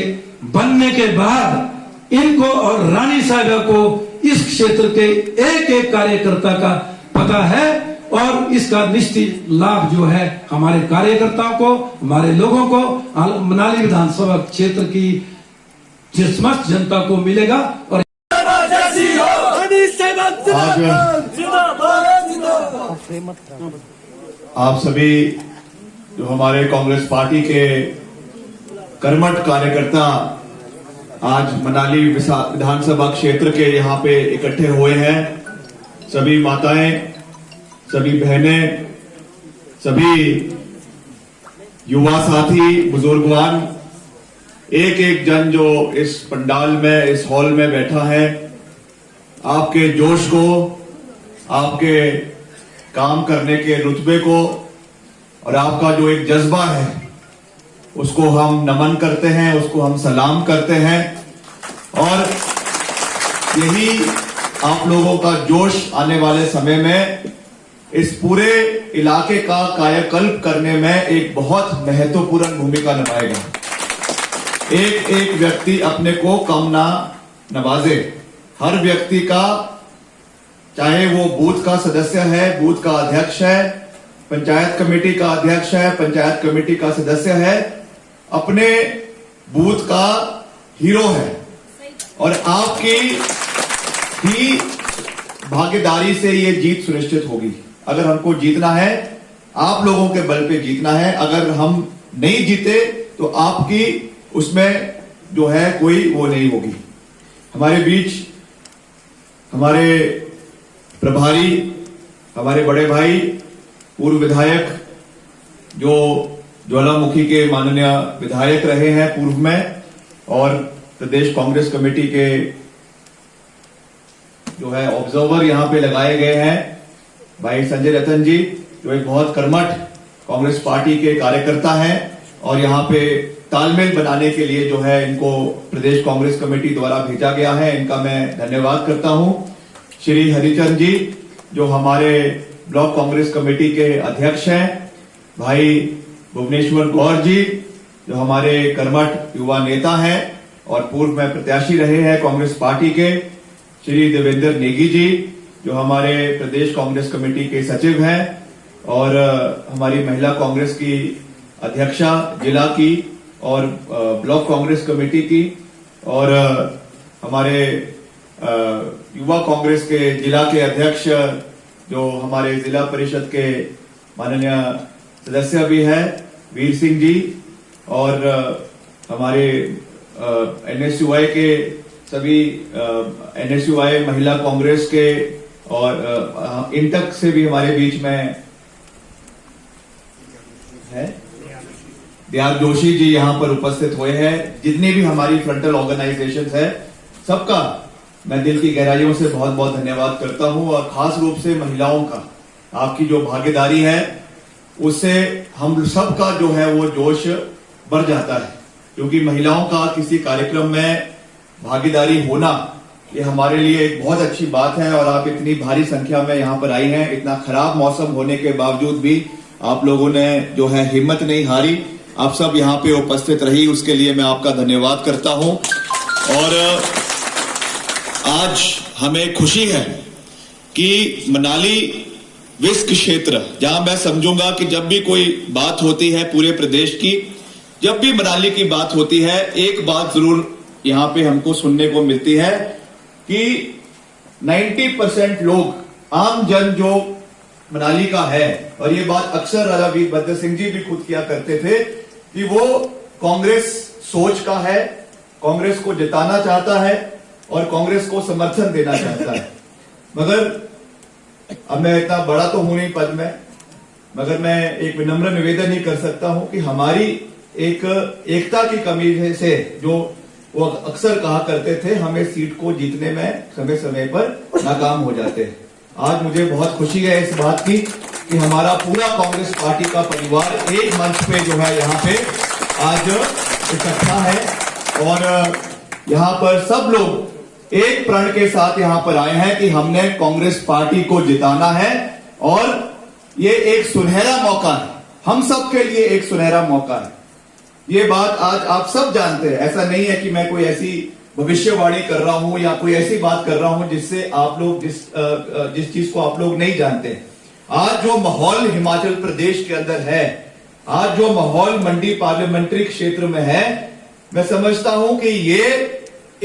[SPEAKER 11] बनने के बाद इनको और रानी साहिबा को इस क्षेत्र के एक एक कार्यकर्ता का पता है, और इसका निश्चित लाभ जो है हमारे कार्यकर्ताओं को, हमारे लोगों को, मनाली विधानसभा क्षेत्र की समस्त जनता को मिलेगा। और
[SPEAKER 12] आप सभी जो हमारे कांग्रेस पार्टी के कर्मठ कार्यकर्ता आज मनाली विधानसभा क्षेत्र के यहाँ पे इकट्ठे हुए हैं, सभी माताएं, सभी बहनें, सभी युवा साथी, बुजुर्गवान, एक एक जन जो इस पंडाल में, इस हॉल में बैठा है, आपके जोश को, आपके काम करने के रुतबे को और आपका जो एक जज्बा है, उसको हम नमन करते हैं, उसको हम सलाम करते हैं। और यही आप लोगों का जोश आने वाले समय में इस पूरे इलाके का कायाकल्प करने में एक बहुत महत्वपूर्ण भूमिका निभाएगा। एक एक व्यक्ति अपने को कम ना नवाजे। हर व्यक्ति का, चाहे वो बूथ का सदस्य है, बूथ का अध्यक्ष है, पंचायत कमेटी का अध्यक्ष है, पंचायत कमेटी का सदस्य है, अपने बूथ का हीरो है। और आपकी ही भागीदारी से ये जीत सुनिश्चित होगी। अगर हमको जीतना है, आप लोगों के बल पे जीतना है। अगर हम नहीं जीते तो आपकी उसमें जो है कोई वो नहीं होगी। हमारे बीच हमारे प्रभारी, हमारे बड़े भाई, पूर्व विधायक, जो ज्वालामुखी के माननीय विधायक रहे हैं पूर्व में, और प्रदेश कांग्रेस कमेटी के जो है ऑब्जर्वर यहां पे लगाए गए हैं, भाई संजय रतन जी, जो एक बहुत कर्मठ कांग्रेस पार्टी के कार्यकर्ता हैं, और यहां पे तालमेल बनाने के लिए जो है इनको प्रदेश कांग्रेस कमेटी द्वारा भेजा गया है, इनका मैं धन्यवाद करता हूं। श्री हरिचंद जी, जो हमारे ब्लॉक कांग्रेस कमेटी के अध्यक्ष हैं, भाई भुवनेश्वर गौर जी, जो हमारे कर्मठ युवा नेता हैं और पूर्व में प्रत्याशी रहे हैं कांग्रेस पार्टी के, श्री देवेंद्र नेगी जी, जो हमारे प्रदेश कांग्रेस कमेटी के सचिव हैं, और हमारी महिला कांग्रेस की अध्यक्षा जिला की और ब्लॉक कांग्रेस कमेटी की, और हमारे युवा कांग्रेस के जिला के अध्यक्ष, जो हमारे जिला परिषद के माननीय सदस्य भी हैं, वीर सिंह जी, और हमारे एनएसयूआई के सभी एनएसयूआई महिला कांग्रेस के, और इंटक से भी हमारे बीच में है दयाल जोशी जी यहाँ पर उपस्थित हुए हैं। जितनी भी हमारी फ्रंटल ऑर्गेनाइजेशंस है, सबका मैं दिल की गहराइयों से बहुत बहुत धन्यवाद करता हूं। और खास रूप से महिलाओं का, आपकी जो भागीदारी है, उससे हम सबका जो है वो जोश बढ़ जाता है, क्योंकि महिलाओं का किसी कार्यक्रम में भागीदारी होना ये हमारे लिए एक बहुत अच्छी बात है। और आप इतनी भारी संख्या में यहाँ पर आई हैं, इतना खराब मौसम होने के बावजूद भी आप लोगों ने जो है हिम्मत नहीं हारी, आप सब यहाँ पे उपस्थित रही, उसके लिए मैं आपका धन्यवाद करता हूं। और आज हमें खुशी है कि मनाली विस्क क्षेत्र, जहां मैं समझूंगा कि जब भी कोई बात होती है पूरे प्रदेश की, जब भी मनाली की बात होती है, एक बात जरूर यहां पे हमको सुनने को मिलती है कि 90% लोग, आम जन जो मनाली का है, और ये बात अक्सर राजा वीरभद्र सिंह जी भी खुद किया करते थे कि वो कांग्रेस सोच का है, कांग्रेस को जिताना चाहता है और कांग्रेस को समर्थन देना चाहता है। मगर अब मैं इतना बड़ा तो हूं नहीं पद में, मगर मैं एक विनम्र निवेदन ही कर सकता हूं कि हमारी एक एकता की कमी से, जो वो अक्सर कहा करते थे, हमें सीट को जीतने में समय समय पर नाकाम हो जाते हैं। आज मुझे बहुत खुशी है इस बात की कि हमारा पूरा कांग्रेस पार्टी का परिवार एक मंच पे जो है यहाँ पे आज इकट्ठा है, और यहाँ पर सब लोग एक प्रण के साथ यहाँ पर आए हैं कि हमने कांग्रेस पार्टी को जिताना है, और ये एक सुनहरा मौका है, हम सब के लिए एक सुनहरा मौका है। ये बात आज आप सब जानते हैं। ऐसा नहीं है कि मैं कोई ऐसी भविष्यवाणी कर रहा हूं या कोई ऐसी बात कर रहा हूं जिससे आप लोग जिस चीज को आप लोग नहीं जानते। आज जो माहौल हिमाचल प्रदेश के अंदर है, आज जो माहौल मंडी पार्लियामेंट्री क्षेत्र में है, मैं समझता हूं कि ये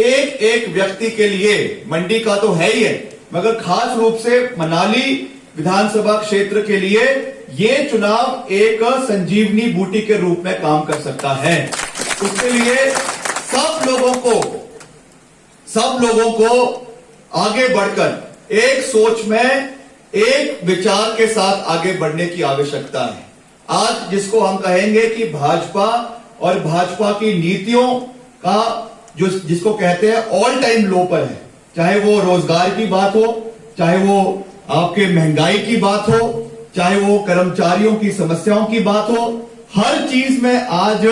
[SPEAKER 12] एक एक व्यक्ति के लिए, मंडी का तो है ही है, मगर खास रूप से मनाली विधानसभा क्षेत्र के लिए ये चुनाव एक संजीवनी बूटी के रूप में काम कर सकता है। उसके लिए सब लोगों को आगे बढ़कर एक सोच में, एक विचार के साथ आगे बढ़ने की आवश्यकता है। आज जिसको हम कहेंगे कि भाजपा और भाजपा की नीतियों का जिसको कहते हैं ऑल टाइम लो पर है, चाहे वो रोजगार की बात हो, चाहे वो आपके महंगाई की बात हो, चाहे वो कर्मचारियों की समस्याओं की बात हो, हर चीज में आज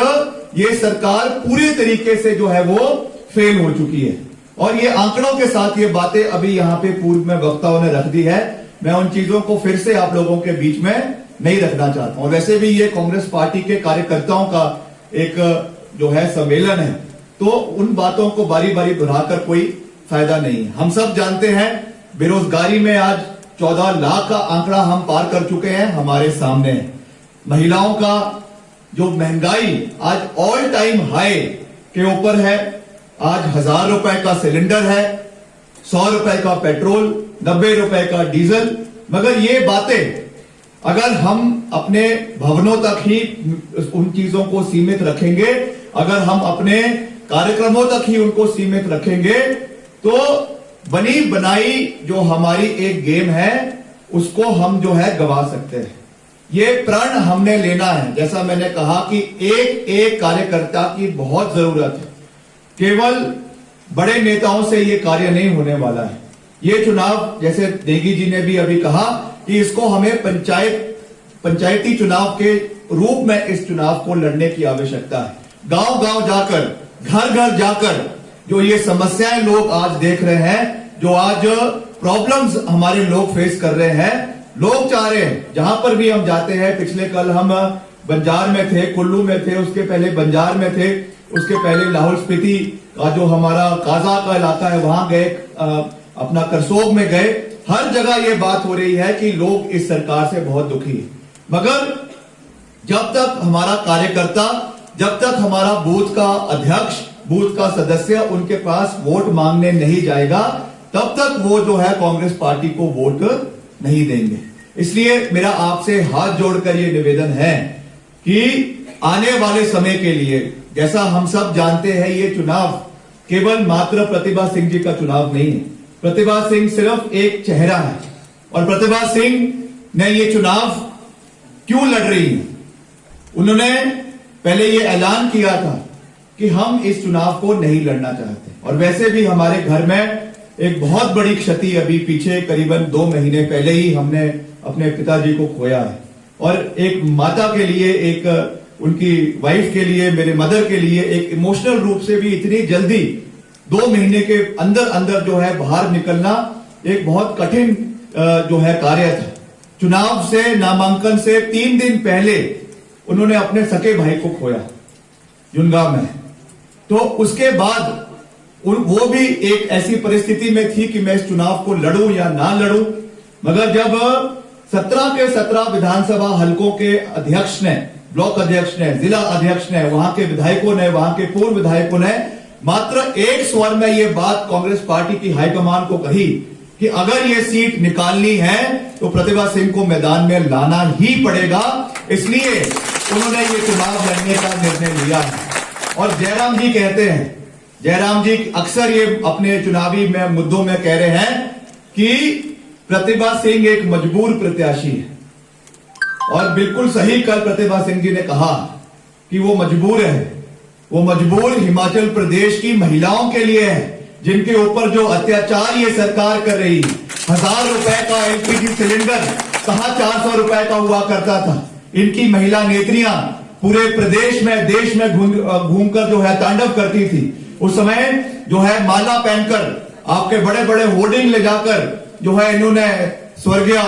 [SPEAKER 12] ये सरकार पूरी तरीके से जो है वो फेल हो चुकी है। और ये आंकड़ों के साथ ये बातें अभी यहाँ पे पूर्व में वक्ताओं ने रख दी है, मैं उन चीजों को फिर से आप लोगों के बीच में नहीं रखना चाहता हूं। वैसे भी ये कांग्रेस पार्टी के कार्यकर्ताओं का एक जो है सम्मेलन है, तो उन बातों को बारी बारी दोहराकर कोई फायदा नहीं है। हम सब जानते हैं बेरोजगारी में आज 14 लाख का आंकड़ा हम पार कर चुके हैं, हमारे सामने है। महिलाओं का जो महंगाई आज ऑल टाइम हाई के ऊपर है, आज 1000 रुपए का सिलेंडर है, 100 रुपए का पेट्रोल, 90 रुपए का डीजल। मगर ये बातें अगर हम अपने भवनों तक ही उन चीजों को सीमित रखेंगे, अगर हम अपने कार्यक्रमों तक ही उनको सीमित रखेंगे, तो बनी बनाई जो हमारी एक गेम है उसको हम जो है गवा सकते हैं। ये प्रण हमने लेना है। जैसा मैंने कहा कि एक एक कार्यकर्ता की बहुत जरूरत है, केवल बड़े नेताओं से ये कार्य नहीं होने वाला है। ये चुनाव, जैसे नेगी जी ने भी अभी कहा, कि इसको हमें पंचायती चुनाव के रूप में इस चुनाव को लड़ने की आवश्यकता है। गांव गांव जाकर, घर घर जाकर जो ये समस्याएं लोग आज देख रहे हैं, जो आज प्रॉब्लम्स हमारे लोग फेस कर रहे हैं, लोग चाह रहे हैं, जहां पर भी हम जाते हैं, पिछले कल हम बंजार में थे, कुल्लू में थे, उसके पहले बंजार में थे, उसके पहले लाहौल स्पीति का जो हमारा काजा का इलाका है वहां गए, अपना करसोग में गए। हर जगह ये बात हो रही है कि लोग इस सरकार से बहुत दुखी है। मगर जब तक हमारा कार्यकर्ता, जब तक हमारा बूथ का अध्यक्ष, बूथ का सदस्य उनके पास वोट मांगने नहीं जाएगा, तब तक वो जो है कांग्रेस पार्टी को वोट नहीं देंगे। इसलिए मेरा आपसे हाथ जोड़कर ये निवेदन है कि आने वाले समय के लिए, जैसा हम सब जानते हैं, ये चुनाव केवल मात्र प्रतिभा सिंह जी का चुनाव नहीं है। प्रतिभा सिंह सिर्फ एक चेहरा है, और प्रतिभा सिंह ने ये चुनाव क्यों लड़ रही है? उन्होंने पहले ये ऐलान किया था कि हम इस चुनाव को नहीं लड़ना चाहते, और वैसे भी हमारे घर में एक बहुत बड़ी क्षति अभी पीछे करीबन 2 महीने पहले ही हमने अपने पिताजी को खोया है। और एक माता के लिए, एक उनकी वाइफ के लिए, मेरे मदर के लिए एक इमोशनल रूप से भी इतनी जल्दी 2 महीने के अंदर अंदर जो है बाहर निकलना एक बहुत कठिन जो है कार्य था। चुनाव से, नामांकन से 3 दिन पहले उन्होंने अपने सके भाई को खोया जुनगांव में। तो उसके बाद वो भी एक ऐसी परिस्थिति में थी कि मैं इस चुनाव को लड़ूं या ना लड़ूं। मगर जब 17 के 17 विधानसभा हलकों के अध्यक्ष ने, ब्लॉक अध्यक्ष ने, जिला अध्यक्ष ने, वहां के विधायकों ने, वहां के पूर्व विधायकों ने मात्र एक स्वर में ये बात कांग्रेस पार्टी की हाईकमान को कही कि अगर ये सीट निकालनी है तो प्रतिभा सिंह को मैदान में लाना ही पड़ेगा। इसलिए उन्होंने ये चुनाव लड़ने का निर्णय लिया है। और जयराम जी कहते हैं, जयराम जी अक्सर ये अपने चुनावी में मुद्दों में कह रहे हैं कि प्रतिभा सिंह एक मजबूर प्रत्याशी है। और बिल्कुल सही कल प्रतिभा सिंह जी ने कहा कि वो मजबूर है। वो मजबूर हिमाचल प्रदेश की महिलाओं के लिए है, जिनके ऊपर जो अत्याचार ये सरकार कर रही है। 1000 रुपए का एलपीजी सिलेंडर कहां 400 रुपए का हुआ करता था। इनकी महिला नेत्रियां पूरे प्रदेश में देश में घूमकर जो है तांडव करती थी। उस समय जो है माला पहनकर आपके बड़े बड़े होर्डिंग ले जाकर जो है इन्होंने स्वर्गीय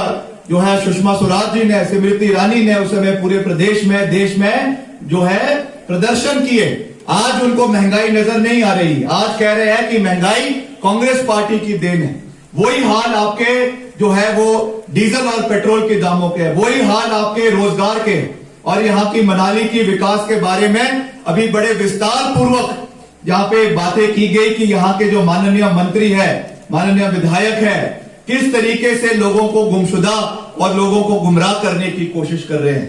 [SPEAKER 12] जो है सुषमा स्वराज जी ने, स्मृति ईरानी ने उस समय पूरे प्रदेश में देश में जो है प्रदर्शन किए। आज उनको महंगाई नजर नहीं आ रही। आज कह रहे हैं कि महंगाई कांग्रेस पार्टी की देन है। वही हाल आपके जो है वो डीजल और पेट्रोल के दामों के है। वही हाल आपके रोजगार के और यहाँ की मनाली की विकास के बारे में अभी बड़े विस्तार पूर्वक यहाँ पे बातें की गई कि यहाँ के जो माननीय मंत्री है, माननीय विधायक है, किस तरीके से लोगों को गुमशुदा और लोगों को गुमराह करने की कोशिश कर रहे हैं।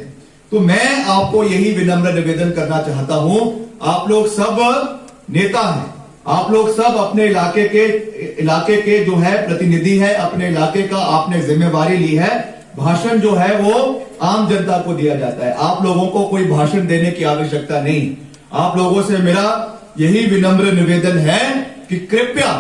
[SPEAKER 12] तो मैं आपको यही विनम्र निवेदन करना चाहता हूं, आप लोग सब नेता हैं, आप लोग सब अपने इलाके के जो है प्रतिनिधि है, अपने इलाके का आपने जिम्मेवारी ली है। भाषण जो है वो आम जनता को दिया जाता है। आप लोगों को कोई भाषण देने की आवश्यकता नहीं। आप लोगों से मेरा यही विनम्र निवेदन है कि कृपया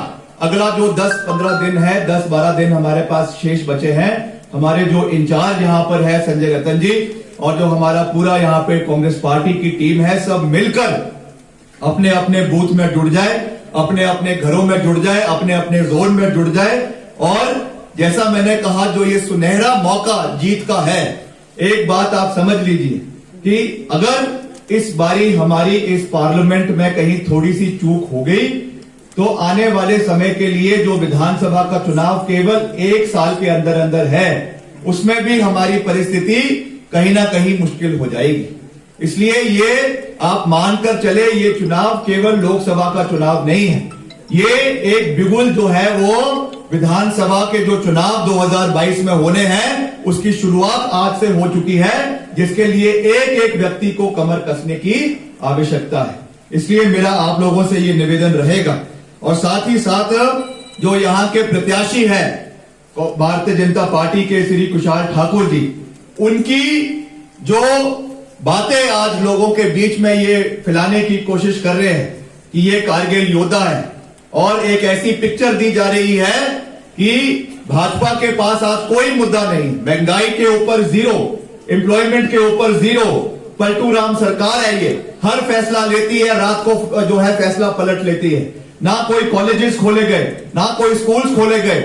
[SPEAKER 12] अगला जो 10-15 दिन है, 10-12 दिन हमारे पास शेष बचे हैं, हमारे जो इंचार्ज यहाँ पर है संजय रतन जी और जो हमारा पूरा यहाँ पे कांग्रेस पार्टी की टीम है, सब मिलकर अपने अपने बूथ में जुड़ जाए, अपने अपने घरों में जुड़ जाए, अपने अपने जोन में जुड़ जाए। और जैसा मैंने कहा, जो ये सुनहरा मौका जीत का है, एक बात आप समझ लीजिए कि अगर इस बारी हमारी इस पार्लियामेंट में कहीं थोड़ी सी चूक हो गई तो आने वाले समय के लिए जो विधानसभा का चुनाव केवल 1 साल के अंदर अंदर है, उसमें भी हमारी परिस्थिति कहीं ना कहीं मुश्किल हो जाएगी। इसलिए ये आप मानकर चले, ये चुनाव केवल लोकसभा का चुनाव नहीं है। ये एक बिगुल जो है वो विधानसभा के जो चुनाव 2022 में होने हैं, उसकी शुरुआत आज से हो चुकी है, जिसके लिए एक एक व्यक्ति को कमर कसने की आवश्यकता है। इसलिए मेरा आप लोगों से ये निवेदन रहेगा। और साथ ही साथ जो यहाँ के प्रत्याशी हैं भारतीय जनता पार्टी के श्री कुशाल ठाकुर जी, उनकी जो बातें आज लोगों के बीच में ये फैलाने की कोशिश कर रहे हैं कि ये कारगिल योद्धा है, और एक ऐसी पिक्चर दी जा रही है कि भाजपा के पास आज कोई मुद्दा नहीं, महंगाई के ऊपर 0, एम्प्लॉयमेंट के ऊपर 0, पलटू राम सरकार है। ये हर फैसला लेती है, रात को जो है फैसला पलट लेती है। ना कोई कॉलेजेस खोले गए, ना कोई स्कूल्स खोले गए।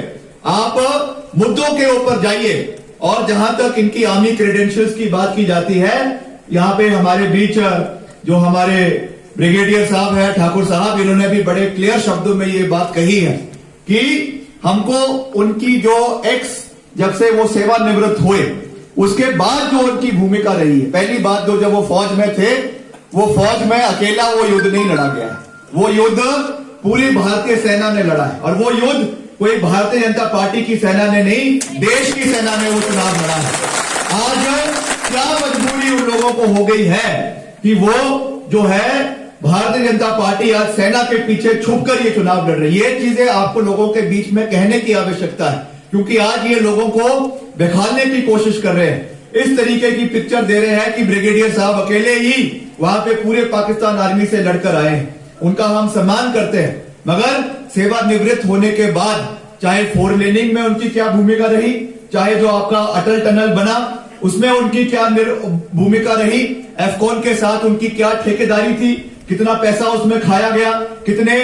[SPEAKER 12] आप मुद्दों के ऊपर जाइए। और जहां तक इनकी आर्मी क्रेडेंशियल्स की बात की जाती है, यहाँ पे हमारे बीच जो हमारे ब्रिगेडियर साहब है, ठाकुर साहब, इन्होंने भी बड़े क्लियर शब्दों में ये बात कही है कि हमको उनकी जो जब से वो सेवानिवृत्त हुए उसके बाद जो उनकी भूमिका रही है, पहली बात तो जब वो फौज में थे, वो फौज में अकेला वो युद्ध नहीं लड़ा गया है, वो युद्ध पूरी भारतीय सेना ने लड़ा है। और वो युद्ध कोई भारतीय जनता पार्टी की सेना ने नहीं, देश की सेना ने वो चुनाव लड़ा है। आज क्या मजबूरी उन लोगों को हो गई है कि वो जो है भारतीय जनता पार्टी आज सेना के पीछे छुपकर ये चुनाव लड़ रही है। ये चीजें आपको लोगों के बीच में कहने की आवश्यकता है, क्योंकि आज ये लोगों को बेखालने की कोशिश कर रहे हैं। इस तरीके की पिक्चर दे रहे हैं कि ब्रिगेडियर साहब अकेले ही वहां पे पूरे पाकिस्तान आर्मी से लड़कर आए हैं। उनका हम सम्मान करते हैं, मगर सेवानिवृत्त होने के बाद चाहे 4 लेनिंग में उनकी क्या भूमिका रही, चाहे जो आपका अटल टनल बना उसमें उनकी क्या भूमिका रही, एफकॉन के साथ उनकी क्या ठेकेदारी थी, कितना पैसा उसमें खाया गया, कितने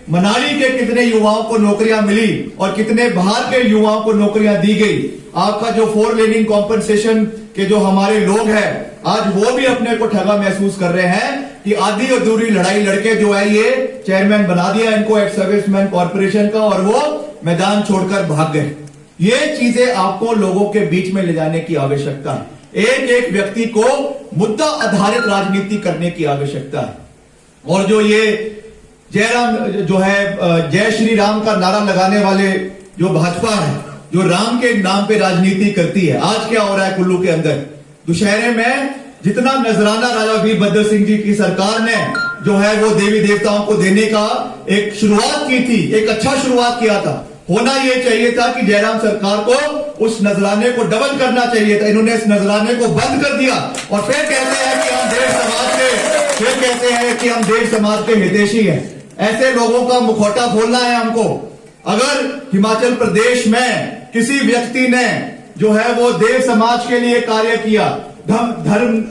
[SPEAKER 12] मनाली के कितने युवाओं को नौकरियां मिली और कितने बाहर के युवाओं को नौकरियां दी गई। आपका जो 4 लेनिंग कॉम्पनसेशन के जो हमारे लोग हैं, आज वो भी अपने को ठगा महसूस कर रहे हैं कि आधी अधूरी लड़ाई लड़के जो है ये चेयरमैन बना दिया इनको एक्स सर्विसमैन कॉर्पोरेशन का, और वो मैदान छोड़कर भाग गए। ये चीजें आपको लोगों के बीच में ले जाने की आवश्यकता है। एक एक व्यक्ति को मुद्दा आधारित राजनीति करने की आवश्यकता है। और जो ये जयराम जो है जय श्री राम का नारा लगाने वाले जो भाजपा है, जो राम के नाम पे राजनीति करती है। आज क्या हो रहा है कुल्लू के अंदर, दुशहरे में जितना नजराना राजा वीरभद्र सिंह जी की सरकार ने जो है वो देवी देवताओं को देने का एक शुरुआत की थी, एक अच्छा शुरुआत किया था। होना यह चाहिए था कि जयराम सरकार को उस नजराने को डबल करना चाहिए था। इन्होंने इस नजराने को बंद कर दिया और फिर कहते हैं कि हम देव समाज के हितैषी हैं। ऐसे लोगों का मुखौटा खोलना है हमको। अगर हिमाचल प्रदेश में किसी व्यक्ति ने जो है वो देव समाज के लिए कार्य किया, धर्म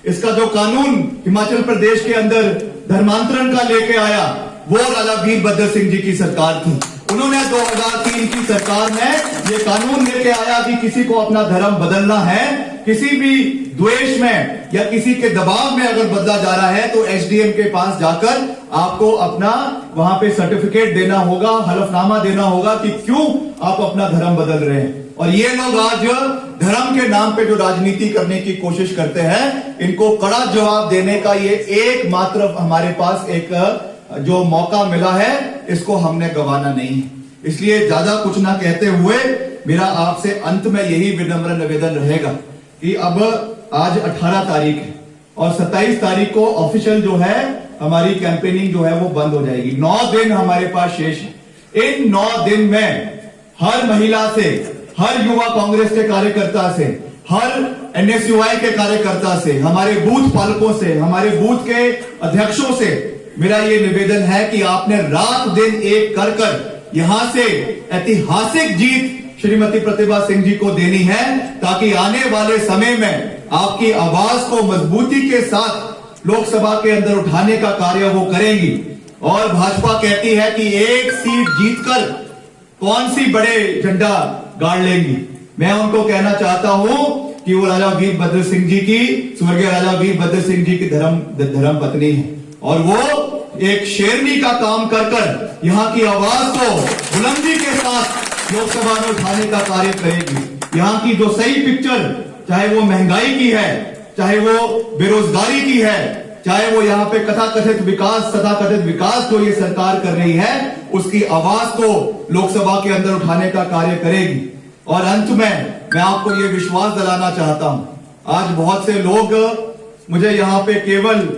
[SPEAKER 12] इसका जो कानून हिमाचल प्रदेश के अंदर धर्मांतरण का लेके आया, वो राजा वीरभद्र सिंह जी की सरकार थी। उन्होंने 2003 की सरकार में ये कानून लेके आया कि किसी को अपना धर्म बदलना है, किसी भी द्वेष में या किसी के दबाव में अगर बदला जा रहा है तो एसडीएम के पास जाकर आपको अपना वहां पे सर्टिफिकेट देना होगा, हलफनामा देना होगा कि क्यों आप अपना धर्म बदल रहे हैं। और ये लोग आज धर्म के नाम पे जो राजनीति करने की कोशिश करते हैं, इनको कड़ा जवाब देने का ये एकमात्र हमारे पास एक जो मौका मिला है, इसको हमने गंवाना नहीं है। इसलिए ज्यादा कुछ ना कहते हुए मेरा आपसे अंत में यही विनम्र निवेदन रहेगा कि अब आज 18 तारीख है और 27 तारीख को ऑफिशियल जो है हमारी कैंपेनिंग जो है वो बंद हो जाएगी। 9 दिन हमारे पास शेष है। इन 9 दिन में हर महिला से, हर युवा कांग्रेस के कार्यकर्ता से, हर एनएसयूआई के कार्यकर्ता से, हमारे बूथ पालकों से, हमारे बूथ के अध्यक्षों से मेरा ये निवेदन है कि आपने रात दिन एक कर यहां से ऐतिहासिक जीत श्रीमती प्रतिभा सिंह जी को देनी है, ताकि आने वाले समय में आपकी आवाज को मजबूती के साथ लोकसभा के अंदर उठाने का कार्य वो करेंगी। और भाजपा कहती है कि एक सीट जीतकर कौन सी बड़े झंडा गाड़ लेंगी। मैं उनको कहना चाहता हूं कि वो राजा वीरभद्र सिंह जी की, स्वर्गीय राजा वीरभद्र सिंह जी की धर्म पत्नी है और वो एक शेरनी का काम कर यहाँ की आवाज को बुलंदी के साथ लोकसभा में उठाने का कार्य करेगी। यहाँ की जो सही पिक्चर, चाहे वो महंगाई की है, चाहे वो बेरोजगारी की है, चाहे वो यहाँ पे तथाकथित विकास जो ये सरकार कर रही है, उसकी आवाज को लोकसभा के अंदर उठाने का कार्य करेगी। और अंत में मैं आपको ये विश्वास दिलाना चाहता हूं, आज बहुत से लोग मुझे यहाँ पे केवल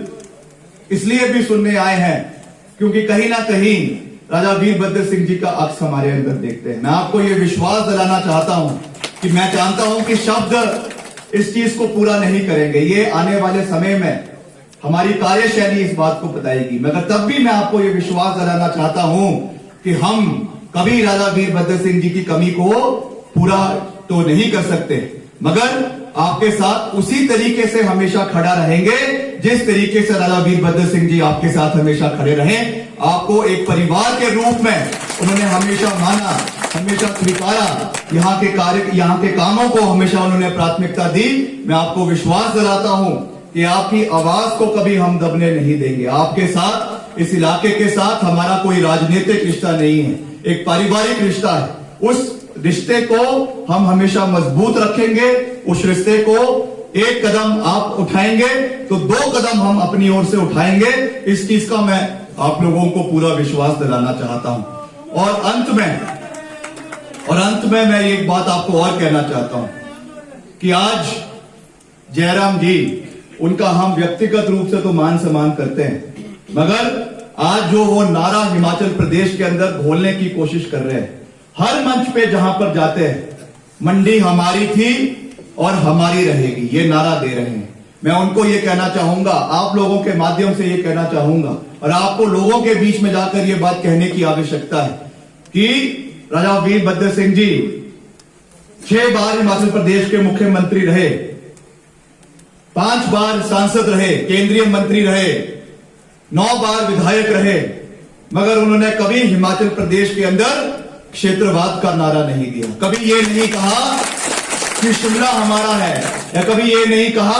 [SPEAKER 12] इसलिए भी सुनने आए हैं क्योंकि कहीं ना कहीं राजा वीरभद्र सिंह जी का अक्स हमारे अंदर देखते हैं। मैं आपको ये विश्वास दिलाना चाहता हूं कि मैं जानता हूं कि शब्द इस चीज को पूरा नहीं करेंगे। ये आने वाले समय में हमारी कार्यशैली इस बात को बताएगी, मगर तब भी मैं आपको ये विश्वास दिलाना चाहता हूं कि हम कभी राजा वीरभद्र सिंह जी की कमी को पूरा तो नहीं कर सकते, मगर आपके साथ उसी तरीके से हमेशा खड़ा रहेंगे जिस तरीके से राजा वीरभद्र सिंह जी आपके साथ हमेशा खड़े रहे। आपको एक परिवार के रूप में उन्होंने हमेशा माना, हमेशा स्वीकारा, यहाँ के कामों को हमेशा उन्होंने प्राथमिकता दी। मैं आपको विश्वास दिलाता हूं कि आपकी आवाज को कभी हम दबने नहीं देंगे। आपके साथ, इस इलाके के साथ हमारा कोई राजनीतिक रिश्ता नहीं है, एक पारिवारिक रिश्ता है। उस रिश्ते को हम हमेशा मजबूत रखेंगे। उस रिश्ते को एक कदम आप उठाएंगे तो 2 कदम हम अपनी ओर से उठाएंगे। इस चीज का मैं आप लोगों को पूरा विश्वास दिलाना चाहता हूं। और अंत में मैं एक बात आपको और कहना चाहता हूं कि आज जयराम जी, उनका हम व्यक्तिगत रूप से तो मान सम्मान करते हैं, मगर आज जो वो नारा हिमाचल प्रदेश के अंदर घोलने की कोशिश कर रहे हैं, हर मंच पे जहां पर जाते हैं, मंडी हमारी थी और हमारी रहेगी, ये नारा दे रहे हैं। मैं उनको ये कहना चाहूंगा, आप लोगों के माध्यम से ये कहना चाहूंगा, और आपको लोगों के बीच में जाकर ये बात कहने की आवश्यकता है कि राजा वीरभद्र सिंह जी 6 बार हिमाचल प्रदेश के मुख्यमंत्री रहे, 5 बार सांसद रहे, केंद्रीय मंत्री रहे, 9 बार विधायक रहे, मगर उन्होंने कभी हिमाचल प्रदेश के अंदर क्षेत्रवाद का नारा नहीं दिया। कभी ये नहीं कहा कि शिमला हमारा है, या कभी ये नहीं कहा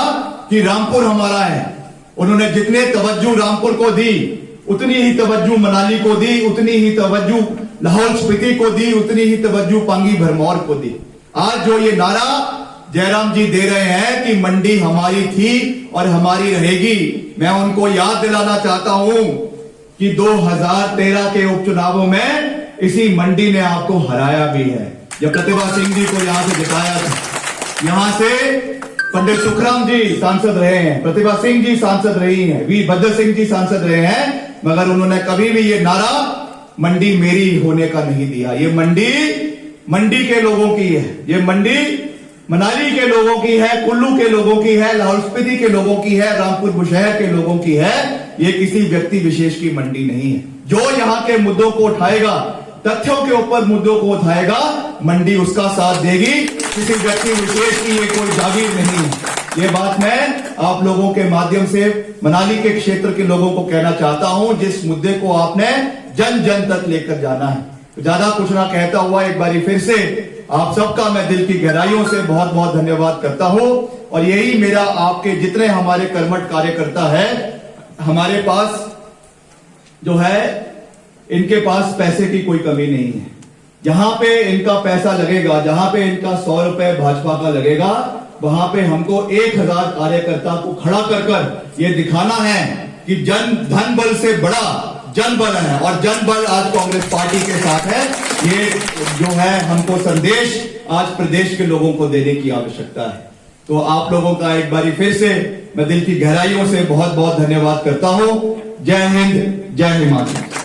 [SPEAKER 12] कि रामपुर हमारा है। उन्होंने जितने तवज्जो रामपुर को दी, उतनी ही तवज्जो मनाली को दी, उतनी ही तवज्जो लाहौल स्पीति को दी, उतनी ही तवज्जो पांगी भरमौर को दी। आज जो ये नारा जयराम जी दे रहे हैं कि मंडी हमारी थी और हमारी रहेगी, मैं उनको याद दिलाना चाहता हूं कि 2013 के उपचुनावों में इसी मंडी ने आपको हराया भी है। जब प्रतिभा सिंह जी को यहां से जिताया था, यहां से पंडित सुखराम जी सांसद रहे हैं, प्रतिभा सिंह जी सांसद रही हैं, वीरभद्र सिंह जी सांसद रहे हैं, मगर उन्होंने कभी भी ये नारा मंडी मेरी होने का नहीं दिया। ये मंडी के लोगों की है, ये मंडी मनाली के लोगों की है, कुल्लू के लोगों की है, लाहौल स्पीति के लोगों की है, रामपुर बुशहर के लोगों की है। ये किसी व्यक्ति विशेष की मंडी नहीं है। जो यहां के मुद्दों को उठाएगा, तथ्यों के ऊपर मुद्दों को उठाएगा, मंडी उसका साथ देगी। किसी व्यक्ति विशेष की ये कोई जागीर नहीं है। ये बात मैं आप लोगों के माध्यम से मनाली के क्षेत्र के लोगों को कहना चाहता हूं। जिस मुद्दे को आपने जन जन तक लेकर जाना है, तो ज्यादा कुछ ना कहता हुआ एक बारी फिर से आप सबका मैं दिल की गहराइयों से बहुत बहुत धन्यवाद करता हूं। और यही मेरा आपके जितने हमारे कर्मठ कार्यकर्ता है, हमारे पास जो है, इनके पास पैसे की कोई कमी नहीं है। जहां पे इनका पैसा लगेगा, जहां पे इनका 100 रुपए भाजपा का लगेगा, वहां पे हमको 1000 कार्यकर्ता को खड़ा कर ये दिखाना है कि धन बल से बड़ा जन बल है, और जन बल आज कांग्रेस पार्टी के साथ है। ये जो है हमको संदेश आज प्रदेश के लोगों को देने की आवश्यकता है। तो आप लोगों का एक बारी फिर से मैं दिल की गहराइयों से बहुत बहुत धन्यवाद करता हूं। जय हिंद, जय हिमाचल।